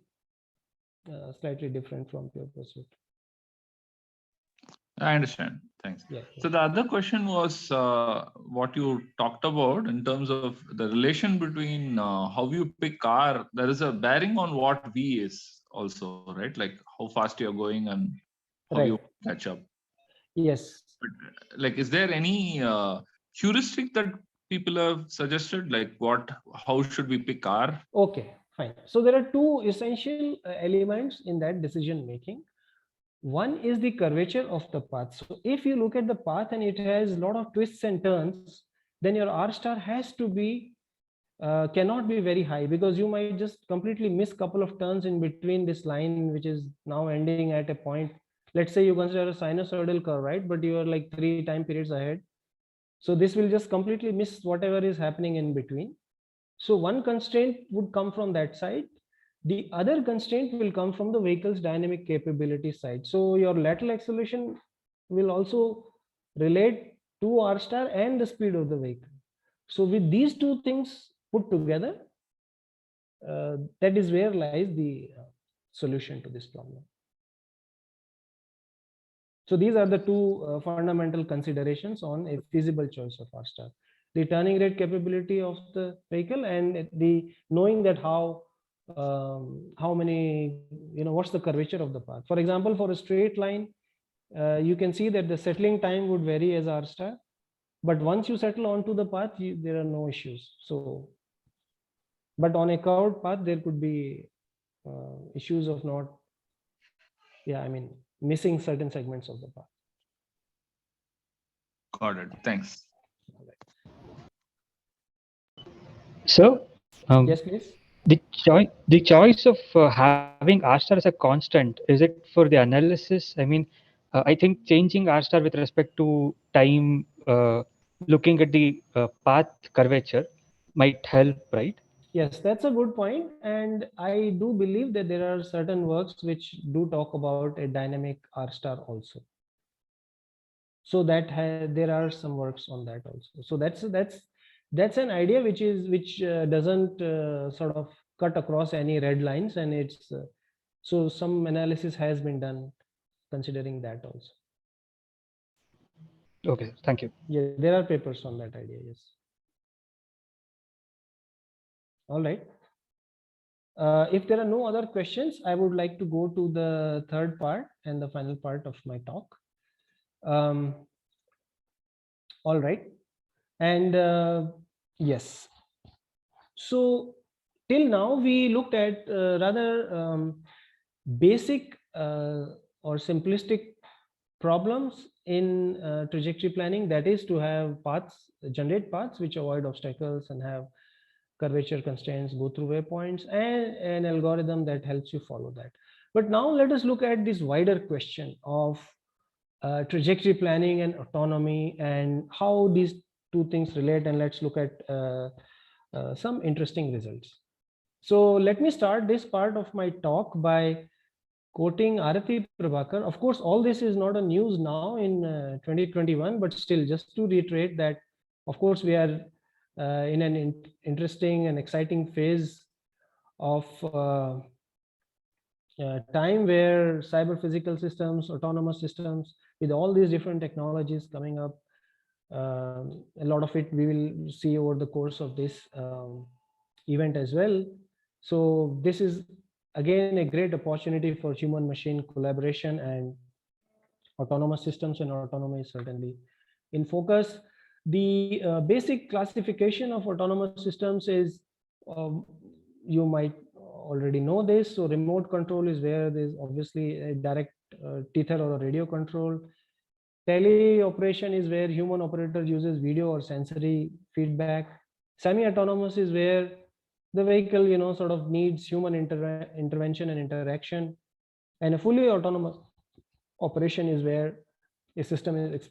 slightly different from pure pursuit. I understand. Thanks. Yeah. So the other question was what you talked about in terms of the relation between how you pick R. There is a bearing on what V is also, right? Like how fast you're going and how you catch up. Yes. But, like, is there any heuristic that people have suggested? Like how should we pick R? Okay, fine. So there are two essential elements in that decision making. One is the curvature of the path. So if you look at the path and it has a lot of twists and turns, then your R star has to be cannot be very high, because you might just completely miss couple of turns in between this line, which is now ending at a point. Let's say you consider a sinusoidal curve, right? But you are like 3 time periods ahead. So this will just completely miss whatever is happening in between. So one constraint would come from that side. The other constraint will come from the vehicle's dynamic capability side. So your lateral acceleration will also relate to R star and the speed of the vehicle. So with these two things put together, that is where lies the solution to this problem. So these are the two fundamental considerations on a feasible choice of R star: the turning rate capability of the vehicle and the knowing that how many, what's the curvature of the path. For example, for a straight line, you can see that the settling time would vary as R star, but once you settle onto the path, there are no issues. So, but on a curved path, there could be issues of not, missing certain segments of the path. Got it. Thanks. So, Yes, please. the choice of having R star as a constant, is it for the analysis? I mean, I think changing R star with respect to time, looking at the path curvature might help, right? Yes, that's a good point. And I do believe that there are certain works which do talk about a dynamic R star also. So that there are some works on that also. So that's an idea which doesn't sort of cut across any red lines, and it's so some analysis has been done considering that also. Okay, thank you. Yeah, there are papers on that idea. Yes. All right. If there are no other questions, I would like to go to the third part and the final part of my talk. All right. And yes. So till now we looked at rather basic or simplistic problems in trajectory planning, that is to have paths, generate paths which avoid obstacles and have curvature constraints, go through waypoints, and an algorithm that helps you follow that. But now let us look at this wider question of trajectory planning and autonomy and how these two things relate, and let's look at some interesting results. So let me start this part of my talk by quoting Arati Prabhakar. Of course, all this is not a news now in 2021, but still, just to reiterate that, of course, we are in an interesting and exciting phase of time where cyber physical systems, autonomous systems, with all these different technologies coming up, a lot of it we will see over the course of this event as well. So this is again a great opportunity for human machine collaboration, and autonomous systems and autonomy is certainly in focus. The basic classification of autonomous systems is, you might already know this. So remote control is where there's obviously a direct tether or a radio control. Tele operation is where human operator uses video or sensory feedback. Semi-autonomous is where the vehicle, sort of needs human intervention and interaction. And a fully autonomous operation is where a system is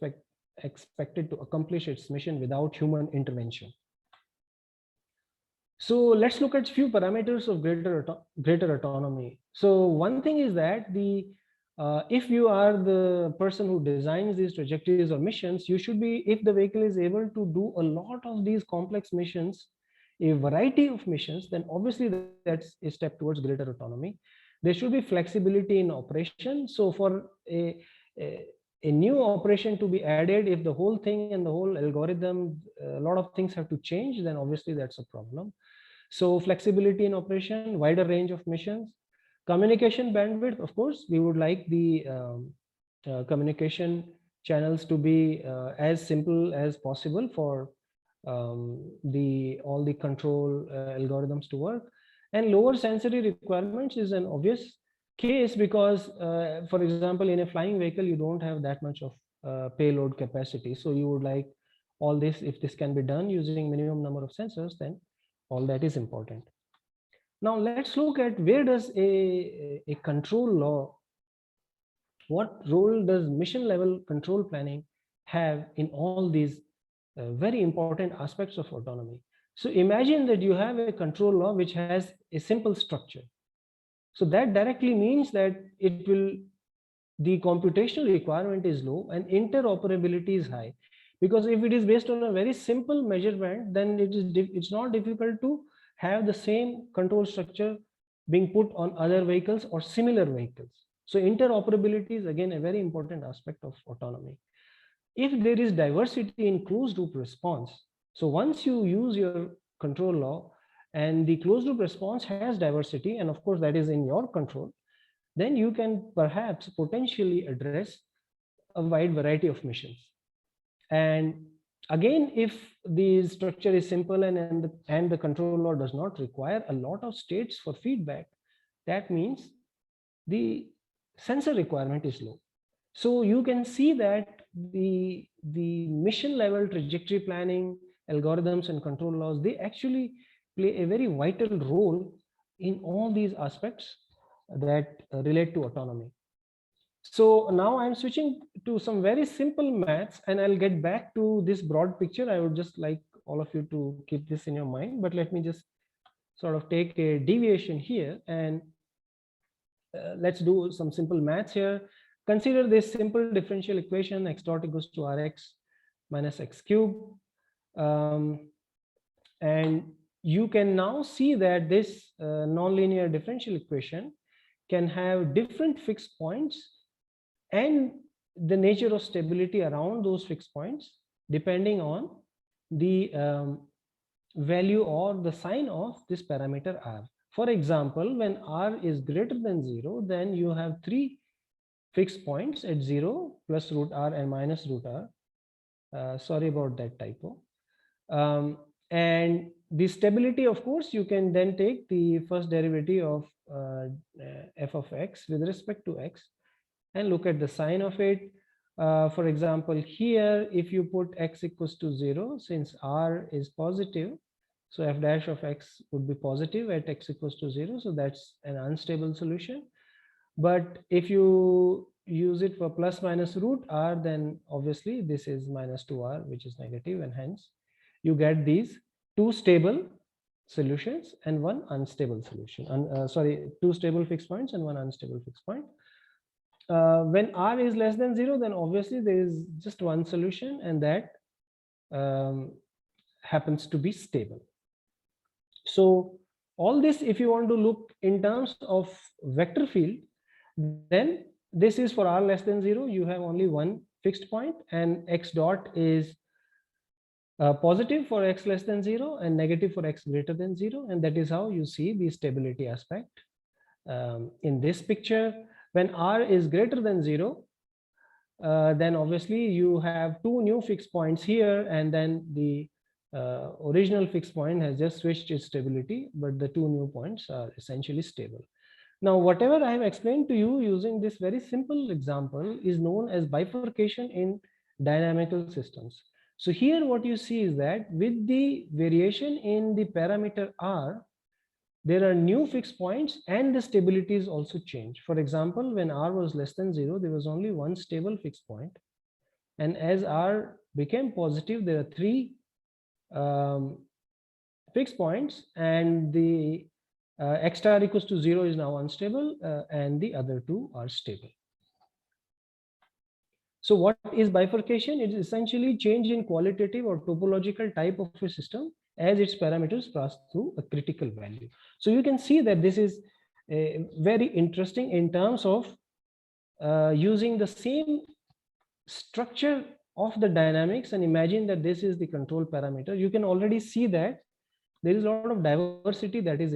expected to accomplish its mission without human intervention. So let's look at few parameters of greater autonomy. So one thing is that if you are the person who designs these trajectories or missions, you should be, if the vehicle is able to do a lot of these complex missions, a variety of missions, then obviously that's a step towards greater autonomy. There should be flexibility in operation. So for a a new operation to be added, if the whole thing and the whole algorithm, a lot of things have to change, then obviously that's a problem. So flexibility in operation, wider range of missions, communication bandwidth. Of course, we would like the communication channels to be as simple as possible for all the control algorithms to work. And lower sensory requirements is an obvious case because, for example, in a flying vehicle, you don't have that much of payload capacity. So you would like all this, if this can be done using minimum number of sensors, then all that is important. Now let's look at where does a control law, what role does mission level control planning have in all these very important aspects of autonomy. So imagine that you have a control law which has a simple structure. So that directly means that the computational requirement is low and interoperability is high. Because if it is based on a very simple measurement, then it's not difficult to have the same control structure being put on other vehicles or similar vehicles. So interoperability is again a very important aspect of autonomy. If there is diversity in closed loop response, so once you use your control law and the closed loop response has diversity, and of course that is in your control, then you can perhaps potentially address a wide variety of missions. And again, if the structure is simple and the control law does not require a lot of states for feedback, that means the sensor requirement is low. So you can see that the mission level trajectory planning algorithms and control laws, they actually play a very vital role in all these aspects that relate to autonomy. So now I'm switching to some very simple maths, and I'll get back to this broad picture. I would just like all of you to keep this in your mind, but let me just sort of take a deviation here, and let's do some simple maths here. Consider this simple differential equation, x dot equals to rx minus x cube. And you can now see that this nonlinear differential equation can have different fixed points and the nature of stability around those fixed points depending on the value or the sign of this parameter r. For example, when r is greater than 0, then you have 3 fixed points at 0, plus root r and minus root r. Sorry about that typo. And the stability, of course, you can then take the first derivative of f of x with respect to x and look at the sign of it. For example, here, if you put x equals to 0, since r is positive, so f dash of x would be positive at x equals to 0. So that's an unstable solution. But if you use it for plus minus root r, then obviously this is minus 2r, which is negative, and hence you get these 2 stable solutions and 1 unstable solution. Sorry, 2 stable fixed points and 1 unstable fixed point. When r is less than 0, then obviously there is just 1 solution, and that happens to be stable. So all this, if you want to look in terms of vector field, then this is for r less than 0, you have only 1 fixed point, and x dot is positive for x less than 0 and negative for x greater than 0. And that is how you see the stability aspect in this picture. When r is greater than 0, then obviously you have 2 new fixed points here, and then the original fixed point has just switched its stability, but the 2 new points are essentially stable. Now, whatever I have explained to you using this very simple example is known as bifurcation in dynamical systems. So here what you see is that with the variation in the parameter r, there are new fixed points and the stabilities also change. For example, when r was less than 0, there was only 1 stable fixed point. And as r became positive, there are 3 fixed points, and the x star equals to 0 is now unstable, and the other 2 are stable. So what is bifurcation? It is essentially change in qualitative or topological type of a system as its parameters pass through a critical value. So you can see that this is very interesting in terms of using the same structure of the dynamics and imagine that this is the control parameter, you can already see that there is a lot of diversity that is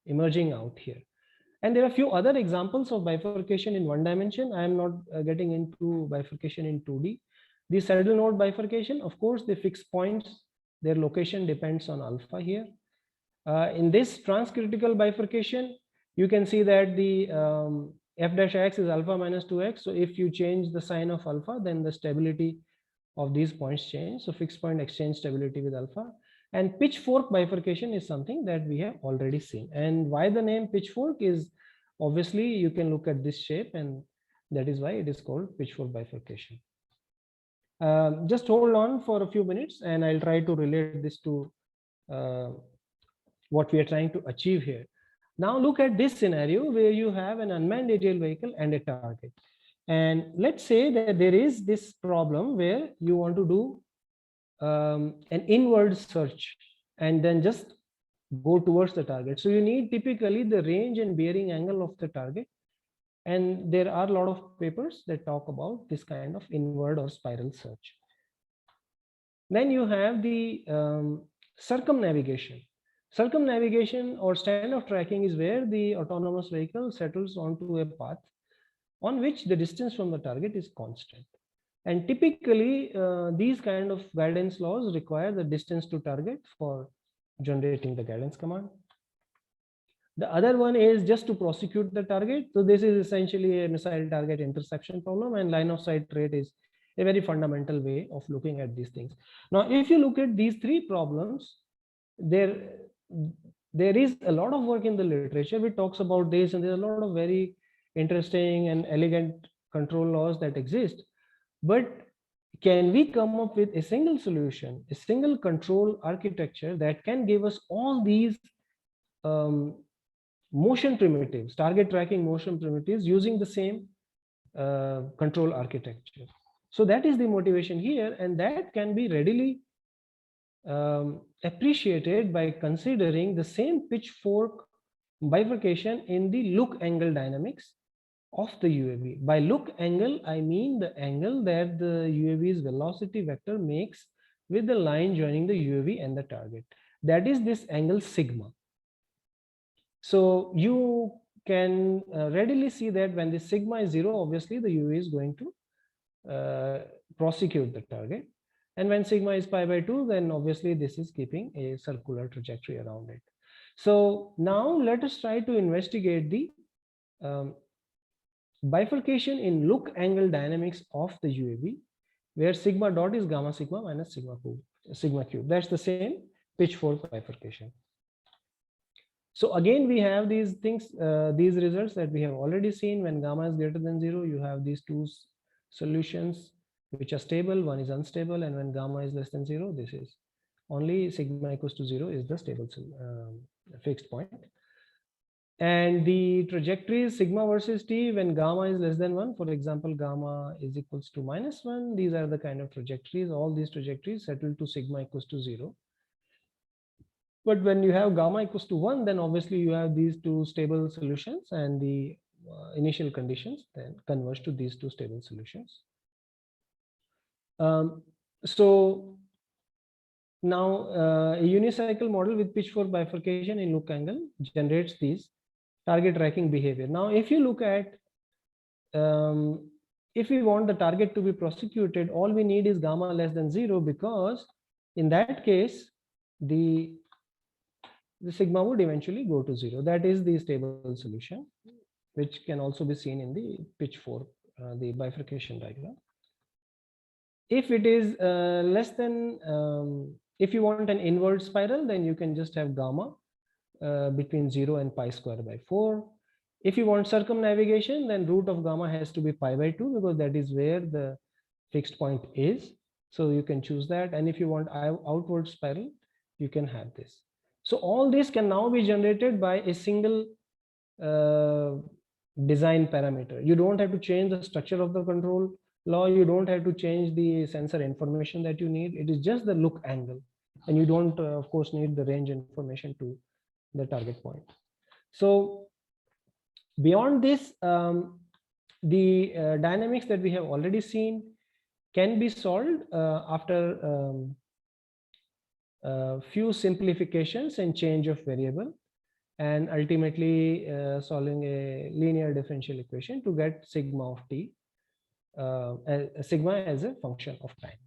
emerging out here. And there are a few other examples of bifurcation in one dimension. I am not getting into bifurcation in 2D. The saddle node bifurcation, of course, the fixed points, their location depends on alpha here. In this transcritical bifurcation, you can see that the f dash x is alpha minus 2x. So if you change the sign of alpha, then the stability of these points change. So fixed point exchange stability with alpha. And pitchfork bifurcation is something that we have already seen. And why the name pitchfork is, obviously you can look at this shape, and that is why it is called pitchfork bifurcation. Just hold on for a few minutes and I'll try to relate this to what we are trying to achieve here. Now look at this scenario where you have an unmanned aerial vehicle and a target. And let's say that there is this problem where you want to do an inward search and then just go towards the target. So you need typically the range and bearing angle of the target. And there are a lot of papers that talk about this kind of inward or spiral search. Then you have the circumnavigation. Circumnavigation or standoff tracking is where the autonomous vehicle settles onto a path on which the distance from the target is constant. And typically, these kind of guidance laws require the distance to target for generating the guidance command. The other one is just to prosecute the target. So this is essentially a missile target interception problem, and line of sight rate is a very fundamental way of looking at these things. Now, if you look at these three problems, there is a lot of work in the literature which talks about this, and there's a lot of very interesting and elegant control laws that exist. But can we come up with a single solution, a single control architecture that can give us all these motion primitives, target tracking motion primitives using the same control architecture? So that is the motivation here, and that can be readily appreciated by considering the same pitchfork bifurcation in the look angle dynamics of the UAV. By look angle, I mean the angle that the UAV's velocity vector makes with the line joining the UAV and the target. That is this angle sigma. So you can readily see that when the sigma is 0, obviously the UAV is going to prosecute the target. And when sigma is pi by 2, then obviously this is keeping a circular trajectory around it. So now let us try to investigate the bifurcation in look angle dynamics of the UAV, where sigma dot is gamma sigma minus sigma cube. That's the same pitchfork bifurcation. So again, we have these things, these results that we have already seen. When gamma is greater than 0, you have these two solutions which are stable, one is unstable, and when gamma is less than 0, this is only sigma equals to 0 is the stable fixed point. And the trajectories sigma versus t when gamma is less than 1, for example, gamma is equals to -1, these are the kind of trajectories. All these trajectories settle to sigma equals to 0. But when you have gamma equals to 1, then obviously you have these two stable solutions, and the initial conditions then converge to these two stable solutions. So now a unicycle model with pitchfork bifurcation in look angle generates these target tracking behavior. Now, if you look at, if we want the target to be prosecuted, all we need is gamma less than 0, because in that case, the sigma would eventually go to 0. That is the stable solution, which can also be seen in the pitchfork, the bifurcation diagram. If it is less than, if you want an inward spiral, then you can just have gamma between 0 and pi square by 4. If you want circumnavigation, then root of gamma has to be pi by 2, because that is where the fixed point is. So you can choose that. And if you want outward spiral, you can have this. So all this can now be generated by a single design parameter. You don't have to change the structure of the control law. You don't have to change the sensor information that you need. It is just the look angle. And you don't, of course, need the range information to the target point. So beyond this, the dynamics that we have already seen, can be solved after few simplifications and change of variable, and ultimately solving a linear differential equation to get sigma of t, sigma as a function of time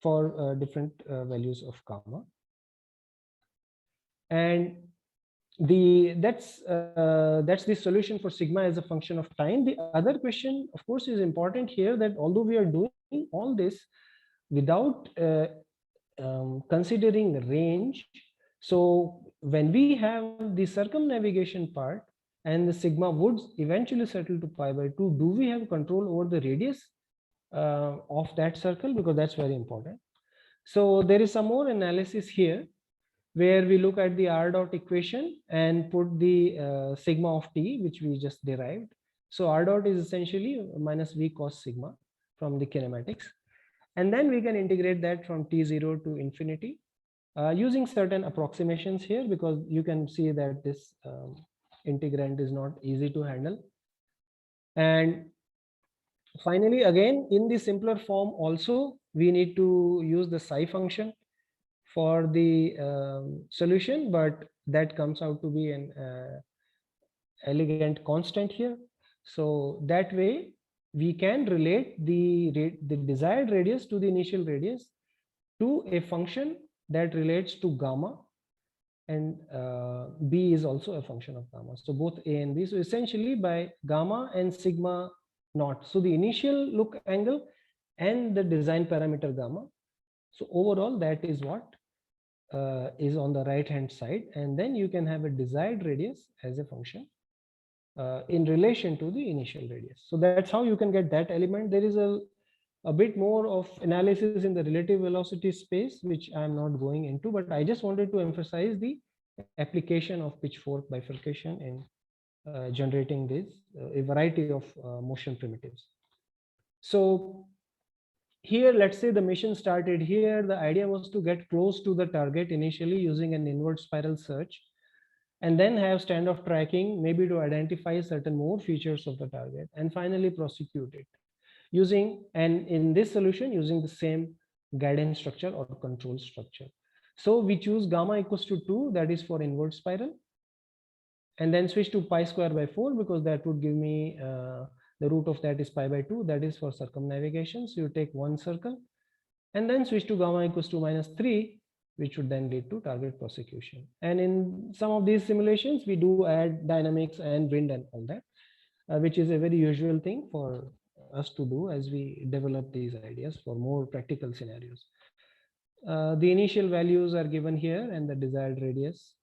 for different values of gamma. And that's the solution for sigma as a function of time. The other question, of course, is important here, that although we are doing all this without considering the range, so when we have the circumnavigation part and the sigma would eventually settle to pi/2, do we have control over the radius of that circle? Because that's very important. So there is some more analysis here, where we look at the R dot equation and put the sigma of t, which we just derived. So R dot is essentially minus v cos sigma from the kinematics. And then we can integrate that from t0 to infinity using certain approximations here, because you can see that this integrand is not easy to handle. And finally, again, in the simpler form also, we need to use the psi function for the solution, but that comes out to be an elegant constant here. So that way we can relate the desired radius to the initial radius to a function that relates to gamma, and b is also a function of gamma. So both a and b. So essentially by gamma and sigma naught, so the initial look angle and the design parameter gamma. So overall, that is what is on the right hand side, and then you can have a desired radius as a function in relation to the initial radius. So that's how you can get that element. There is a bit more of analysis in the relative velocity space, which I'm not going into, but I just wanted to emphasize the application of pitchfork bifurcation in generating this a variety of motion primitives. So here, let's say the mission started here. The idea was to get close to the target initially using an inward spiral search, and then have standoff tracking, maybe to identify certain more features of the target, and finally prosecute it using, and in this solution, using the same guidance structure or control structure. So we choose gamma equals to 2, that is for inward spiral, and then switch to pi square by 4, because that would give me the root of that is pi/2, that is for circumnavigation. So you take one circle and then switch to gamma equals to -3, which would then lead to target prosecution. And in some of these simulations, we do add dynamics and wind and all that, which is a very usual thing for us to do as we develop these ideas for more practical scenarios. The initial values are given here and the desired radius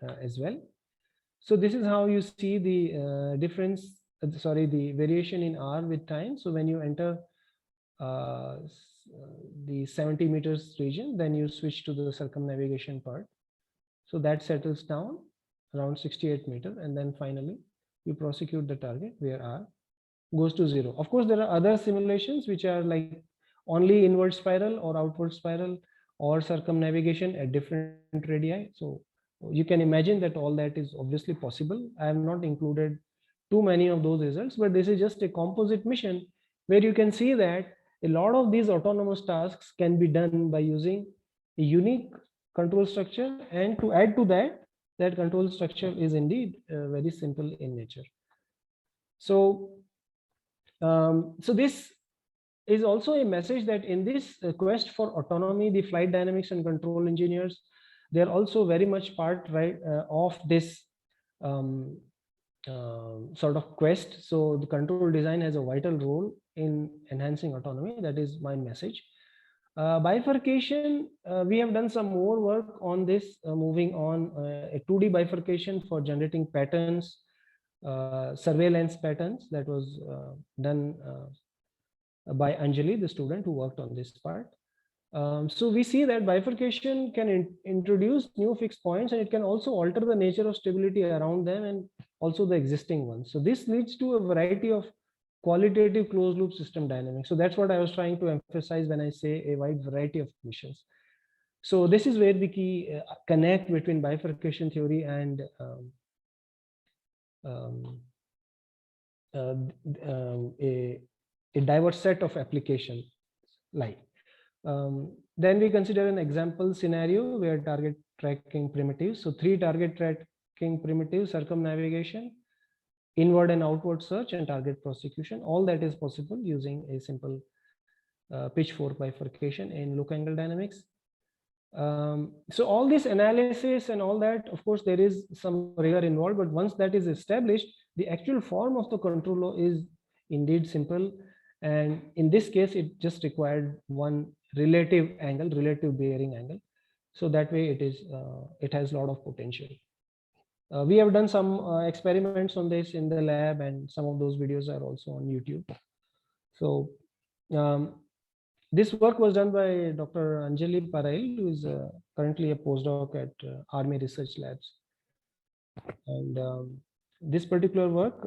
as well. So this is how you see the difference, the variation in R with time. So when you enter the 70 meters region, then you switch to the circumnavigation part. So that settles down around 68 meters, and then finally you prosecute the target where R goes to 0. Of course, there are other simulations which are like only inward spiral or outward spiral or circumnavigation at different radii. So you can imagine that all that is obviously possible. I have not included too many of those results, but this is just a composite mission where you can see that a lot of these autonomous tasks can be done by using a unique control structure, and to add to that, that control structure is indeed very simple in nature. So, so this is also a message that in this quest for autonomy, the flight dynamics and control engineers, they're also very much part of this sort of quest. So the control design has a vital role in enhancing autonomy. That is my message. Bifurcation, we have done some more work on this, moving on a 2D bifurcation for generating patterns, surveillance patterns, that was done by Anjali, the student who worked on this part. So we see that bifurcation can introduce new fixed points, and it can also alter the nature of stability around them and also the existing ones. So this leads to a variety of qualitative closed loop system dynamics. So that's what I was trying to emphasize when I say a wide variety of missions. So this is where the key connect between bifurcation theory and a a diverse set of applications lie. Then we consider an example scenario where target tracking primitives. So 3 target tracking primitives: circumnavigation, inward and outward search, and target prosecution. All that is possible using a simple pitchfork bifurcation in look angle dynamics. So all this analysis and all that, of course, there is some rigor involved, but once that is established, the actual form of the control law is indeed simple. And in this case, it just required one relative angle, relative bearing angle. So that way it has a lot of potential. We have done some experiments on this in the lab, and some of those videos are also on YouTube. So this work was done by Dr. Anjali Parail, who is currently a postdoc at Army Research Labs. And this particular work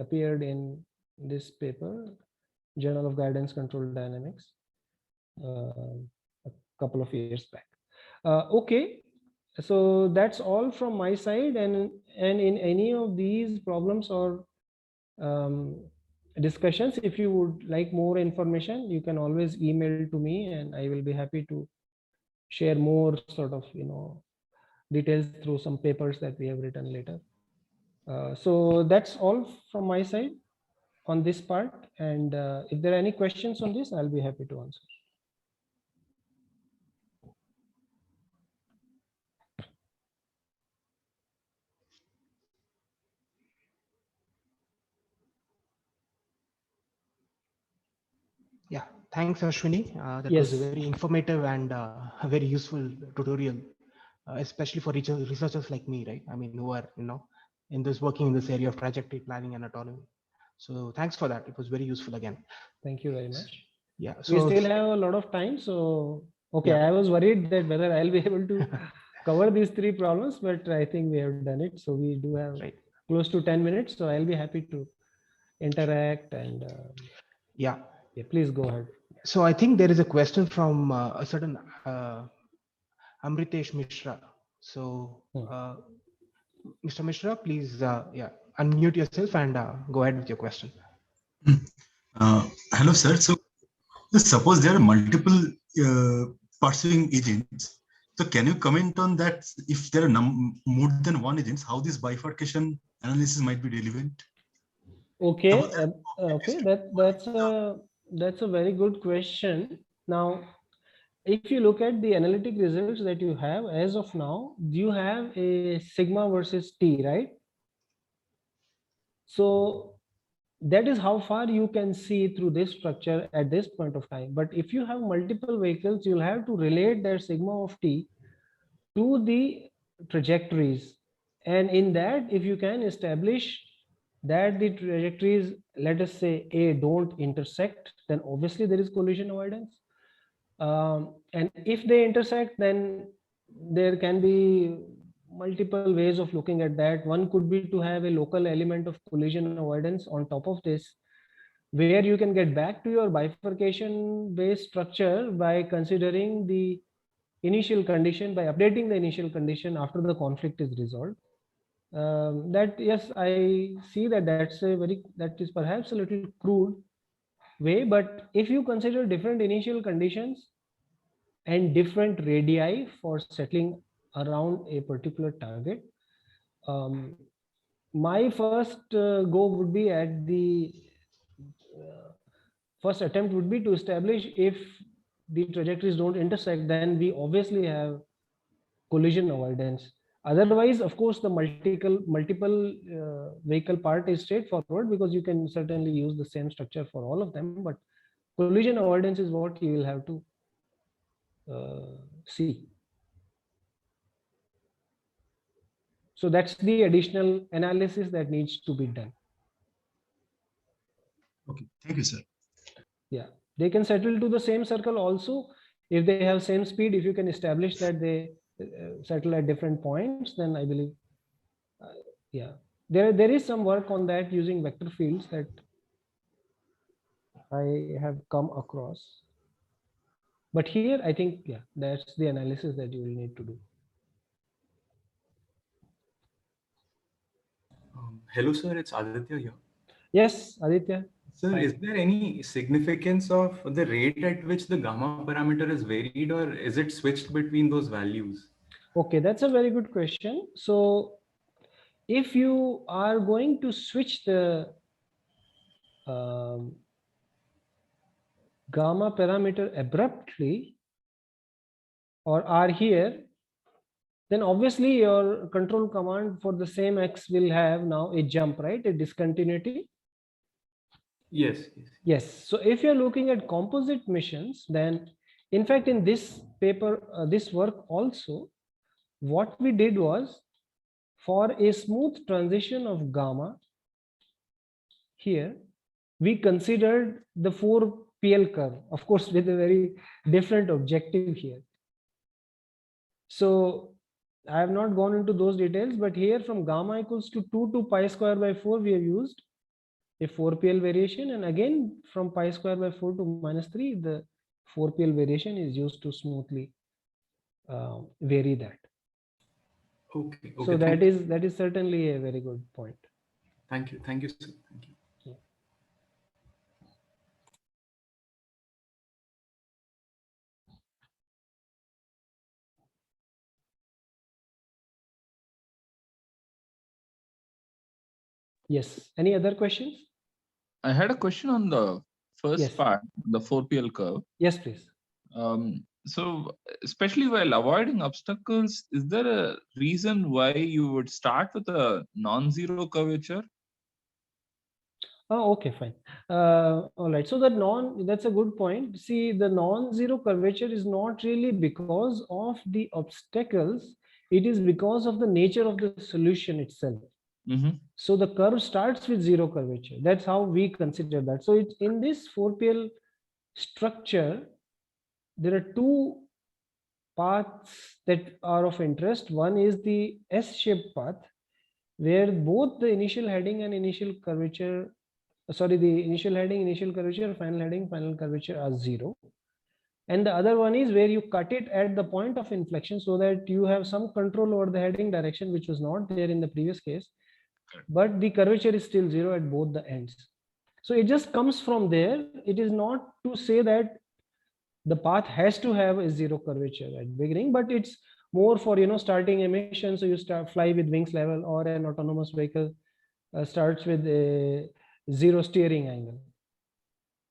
appeared in this paper, Journal of Guidance Control Dynamics, a couple of years back. Okay, so that's all from my side. And in any of these problems or discussions, if you would like more information, you can always email to me, and I will be happy to share more sort of details through some papers that we have written later. So that's all from my side on this part, and if there are any questions on this, I'll be happy to answer. Yeah, thanks, Ashwini. That Yes. was a very informative and a very useful tutorial, especially for researchers like me, right? I mean, who are in this working in this area of trajectory planning and autonomy. So thanks for that. It was very useful again. Thank you very much. Yeah. We So still have a lot of time, so okay. Yeah. I was worried that whether I'll be able to cover these 3 problems, but I think we have done it. So we do have right. close to 10 minutes, so I'll be happy to interact and Yeah. please go ahead. So I think there is a question from a certain Amritesh Mishra. So Mr. Mishra, please unmute yourself and go ahead with your question. Hello, sir. So suppose there are multiple pursuing agents. So can you comment on that? If there are more than one agents, how this bifurcation analysis might be relevant? Okay, okay, that's a very good question. Now, if you look at the analytic results that you have as of now, you have a sigma versus T, right? So that is how far you can see through this structure at this point of time. But if you have multiple vehicles, you'll have to relate that sigma of T to the trajectories. And in that, if you can establish that the trajectories, let us say A, don't intersect, then obviously there is collision avoidance. And if they intersect, then there can be multiple ways of looking at that. One could be to have a local element of collision avoidance on top of this, where you can get back to your bifurcation based structure by considering the initial condition, by updating the initial condition after the conflict is resolved. That, yes, I see that that is perhaps a little crude way, but if you consider different initial conditions and different radii for settling around a particular target, my first go would be at the first attempt would be to establish if the trajectories don't intersect, then we obviously have collision avoidance. Otherwise, of course, the multiple vehicle part is straightforward because you can certainly use the same structure for all of them, but collision avoidance is what you will have to see. So that's the additional analysis that needs to be done. Okay, thank you, sir. Yeah, they can settle to the same circle also if they have same speed. If you can establish that they settle at different points, then I believe, yeah, there is some work on that using vector fields that I have come across. But here, I think, yeah, that's the analysis that you will need to do. Hello, sir. It's Aditya here. Yes, Aditya. Sir, Hi. is there any significance of the rate at which the gamma parameter is varied, or is it switched between those values? Okay, that's a very good question. So if you are going to switch the gamma parameter abruptly or are here, then obviously your control command for the same X will have now a jump, right? A discontinuity. Yes. Yes. So if you're looking at composite missions, then in fact, in this paper, this work also, what we did was for a smooth transition of gamma here, we considered the 4PL curve, of course, with a very different objective here. So I have not gone into those details, but here from gamma equals to 2 to pi square by 4, we have used a 4PL variation. And again, from pi square by 4 to -3, the 4PL variation is used to smoothly vary that. Okay. So that is certainly a very good point. Thank you, sir. Thank you. Yeah. Yes. Any other questions? I had a question on the first Yes. part, the 4PL curve. Yes, please. So especially while avoiding obstacles, is there a reason why you would start with a non-zero curvature? Oh, okay, fine. All right. So that's a good point. See, the non-zero curvature is not really because of the obstacles. It is because of the nature of the solution itself. Mm-hmm. So the curve starts with zero curvature. That's how we consider that. So it's in this 4PL structure, there are two paths that are of interest. One is the S-shaped path, where both the initial heading and initial curvature, the initial heading, initial curvature, final heading, final curvature are zero. And the other one is where you cut it at the point of inflection so that you have some control over the heading direction, which was not there in the previous case. But the curvature is still zero at both the ends. So it just comes from there. It is not to say that the path has to have a zero curvature at beginning, but it's more for, starting a mission. So you fly with wings level, or an autonomous vehicle starts with a zero steering angle,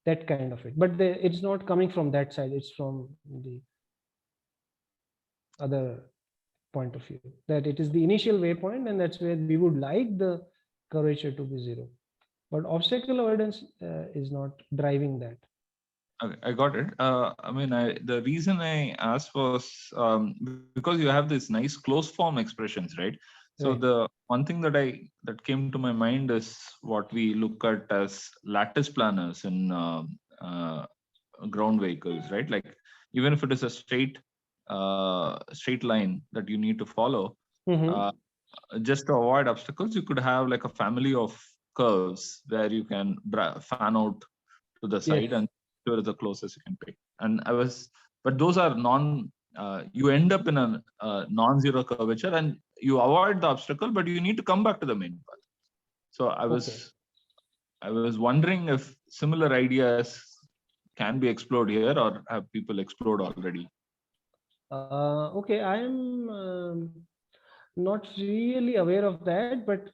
that kind of it. But it's not coming from that side. It's from the other point of view, that it is the initial waypoint, and that's where we would like the curvature to be zero. But obstacle avoidance is not driving that. Okay, I got it. The reason I asked was because you have this nice closed form expressions, right? So Right. the one thing that came to my mind is what we look at as lattice planners in ground vehicles, right? Like even if it is a straight line that you need to follow, just to avoid obstacles, you could have like a family of curves where you can fan out to the side, and sure is the closest you can pick. But those are you end up in a non-zero curvature and you avoid the obstacle, but you need to come back to the main path. So I was wondering if similar ideas can be explored here, or have people explored already? Okay, I am not really aware of that, but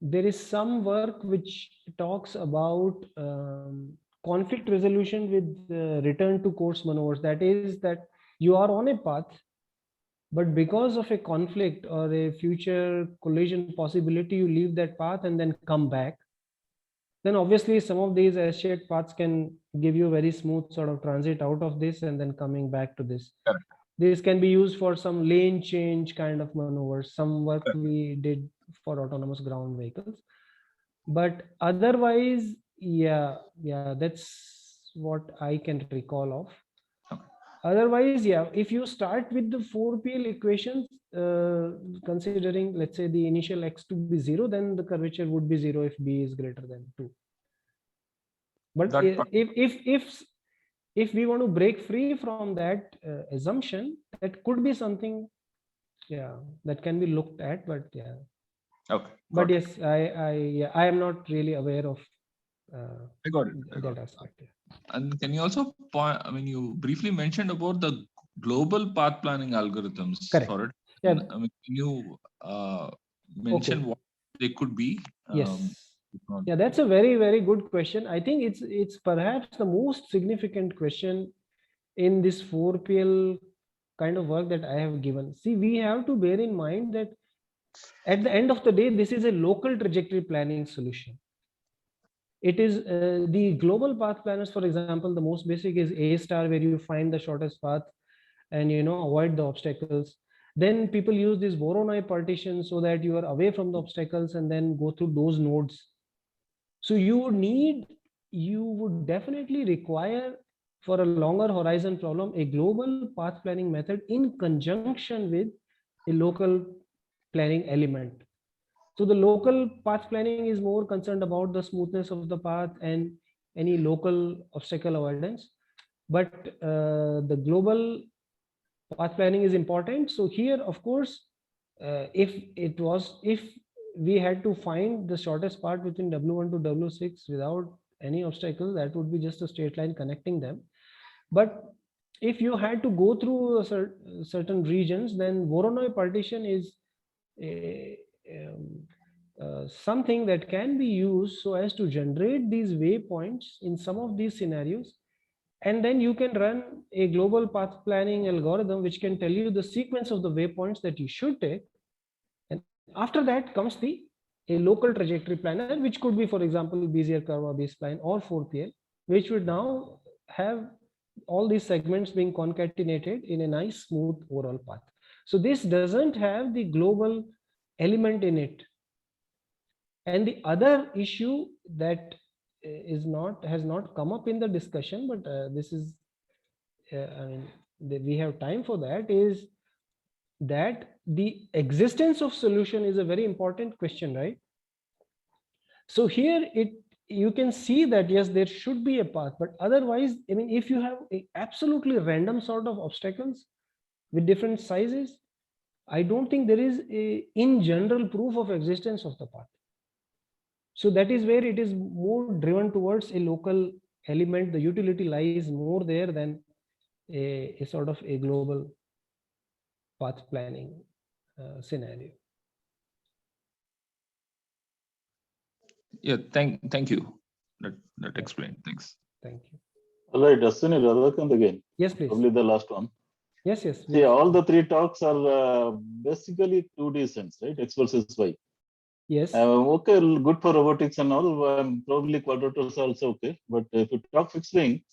there is some work which talks about conflict resolution with return to course maneuvers. That is that you are on a path, but because of a conflict or a future collision possibility, you leave that path and then come back. Then obviously some of these S-shaped paths can give you very smooth sort of transit out of this and then coming back to this. Correct. This can be used for some lane change kind of maneuvers. Some work we did for autonomous ground vehicles. But otherwise, yeah, that's what I can recall of. Otherwise, yeah, if you start with the 4PL equations, considering, let's say, the initial X to be 0, then the curvature would be 0 if B is greater than 2. But if we want to break free from that assumption, that could be something, yeah, that can be looked at. But yeah, Okay. But got it. yes, I am not really aware of I got it. I got that it. aspect. Yeah. And can you also point, I mean, you briefly mentioned about the global path planning algorithms Correct. for it. Yeah. I mean, can you mention Okay. what they could be? Yes. If not- Yeah, that's a very, very good question. I think it's perhaps the most significant question in this 4PL kind of work that I have given. See, we have to bear in mind that at the end of the day, this is a local trajectory planning solution. It is the global path planners, for example, the most basic is A star, where you find the shortest path and avoid the obstacles. Then people use this Voronoi partition so that you are away from the obstacles and then go through those nodes. So you would definitely require, for a longer horizon problem, a global path planning method in conjunction with a local planning element. So the local path planning is more concerned about the smoothness of the path and any local obstacle avoidance. But the global path planning is important. So here, of course, if we had to find the shortest path between W1 to W6 without any obstacle, that would be just a straight line connecting them. But if you had to go through certain regions, then Voronoi partition is something that can be used so as to generate these waypoints in some of these scenarios. And then you can run a global path planning algorithm which can tell you the sequence of the waypoints that you should take. And after that comes a local trajectory planner, which could be, for example, Bezier curve B-spline or 4PL, which would now have all these segments being concatenated in a nice smooth overall path. So this doesn't have the global element in it. And the other issue that has not come up in the discussion, but this is I mean, we have time for that, is that the existence of solution is a very important question, right? So here you can see that yes, there should be a path, but otherwise, I mean, if you have a absolutely random sort of obstacles with different sizes, I don't think there is in general proof of existence of the path. So that is where it is more driven towards a local element. The utility lies more there than a sort of a global path planning scenario. Yeah, thank you. That explained. Thanks. Thank you. All right, Ashwini, Radhakant again. Yes, please. Probably the last one. Yes. See, all the three talks are basically 2D sense, right? X versus Y. Yes. Okay, good for robotics and all. Probably quadrotors also okay. But if you talk fixed wing,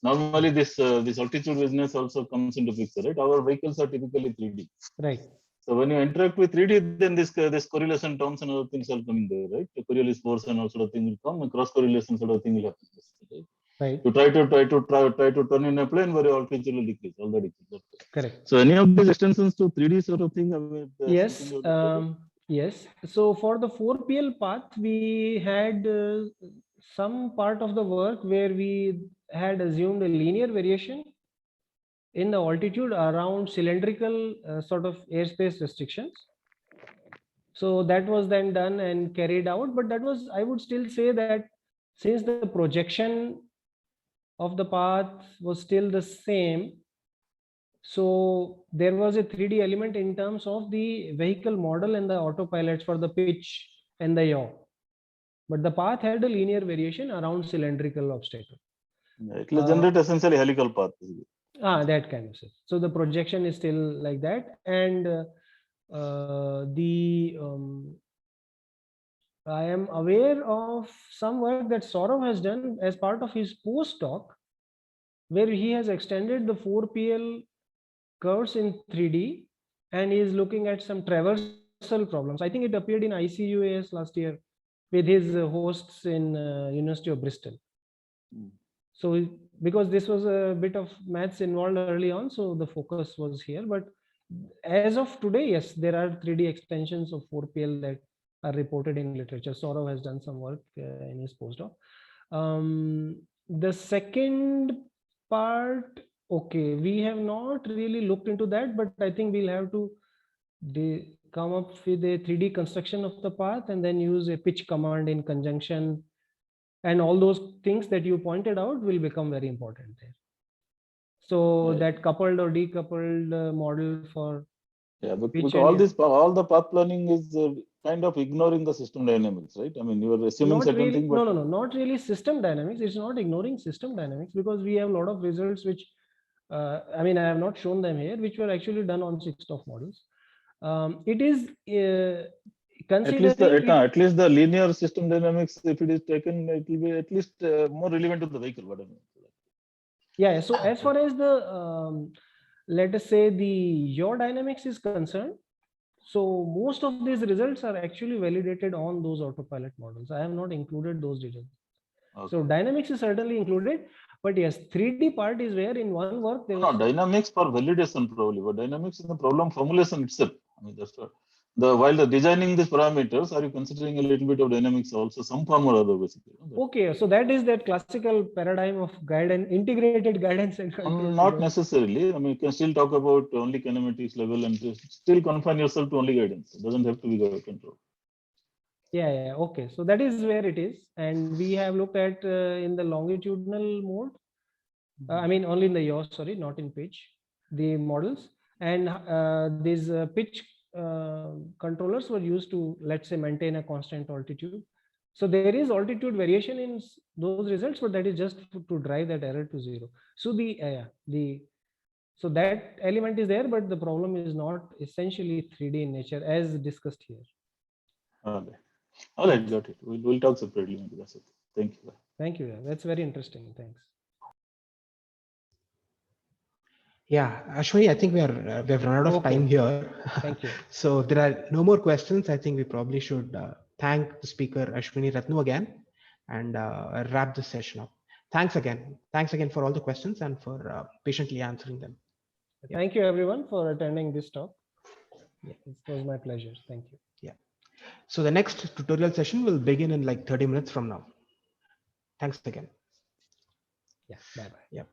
normally this altitude business also comes into picture, right? Our vehicles are typically 3D. Right. So when you interact with 3D, then this correlation terms and other things are coming there, right? The Coriolis force and all sort of thing will come, and cross correlation sort of thing will happen. Right? Right. You try to turn in a plane where your altitude will decrease, all the decrease. Correct. So any of these extensions to 3D sort of thing? Yes. Yes. So for the 4PL path, we had some part of the work where we had assumed a linear variation in the altitude around cylindrical sort of airspace restrictions. So that was then done and carried out, but that was, I would still say that since the projection of the path was still the same, so there was a 3D element in terms of the vehicle model and the autopilots for the pitch and the yaw. But the path had a linear variation around cylindrical obstacle. It will generate essentially helical path. That kind of stuff. So the projection is still like that. And I am aware of some work that Saurav has done as part of his postdoc, where he has extended the 4PL curves in 3D and is looking at some traversal problems. I think it appeared in ICUAS last year with his hosts in University of Bristol. So because this was a bit of maths involved early on, so the focus was here. But as of today, yes, there are 3D extensions of 4PL that are reported in literature. Saurav has done some work in his postdoc. The second part, okay, we have not really looked into that, but I think we'll have to come up with a 3D construction of the path and then use a pitch command in conjunction, and all those things that you pointed out will become very important there. So Yeah. that coupled or decoupled model for Yeah, pitch because and all the path planning is kind of ignoring the system dynamics, right? I mean, you are assuming not certain really, thing, but no, not really system dynamics. It's not ignoring system dynamics, because we have a lot of results which, I mean, I have not shown them here, which were actually done on 6TOF models. It is considering at least the linear system dynamics, if it is taken, it will be at least more relevant to the vehicle. What I mean. Yeah. So as far as the let us say the yaw dynamics is concerned, so most of these results are actually validated on those autopilot models. I have not included those results. Okay. So dynamics is certainly included, but yes, 3D part is where in one work there No, was dynamics for validation probably, but dynamics in the problem formulation itself. I mean, that's what while the designing these parameters, are you considering a little bit of dynamics also, some form or other, basically? okay. So that is that classical paradigm of guidance, integrated guidance and control. Not necessarily. I mean, you can still talk about only kinematics level and just still confine yourself to only guidance. It doesn't have to be guidance control. Yeah. Okay. So that is where it is, and we have looked at in the longitudinal mode. I mean, only in the yaw, sorry, not in pitch, the models, and these pitch controllers were used to, let's say, maintain a constant altitude. So there is altitude variation in those results, but that is just to drive that error to zero. So so that element is there, but the problem is not essentially 3D in nature as discussed here. Okay. All right, got it. We'll talk separately. Maybe that's it. Thank you. Thank you. That's very interesting. Thanks. Yeah, Ashwini, I think we have run out of Okay. time here. Thank you. So if there are no more questions, I think we probably should thank the speaker Ashwini Ratnu again and wrap this session up. Thanks again. Thanks again for all the questions and for patiently answering them. Yeah. Thank you everyone for attending this talk. Yeah, it was my pleasure. Thank you. Yeah. So the next tutorial session will begin in like 30 minutes from now. Thanks again. Yeah. Bye-bye. Yeah.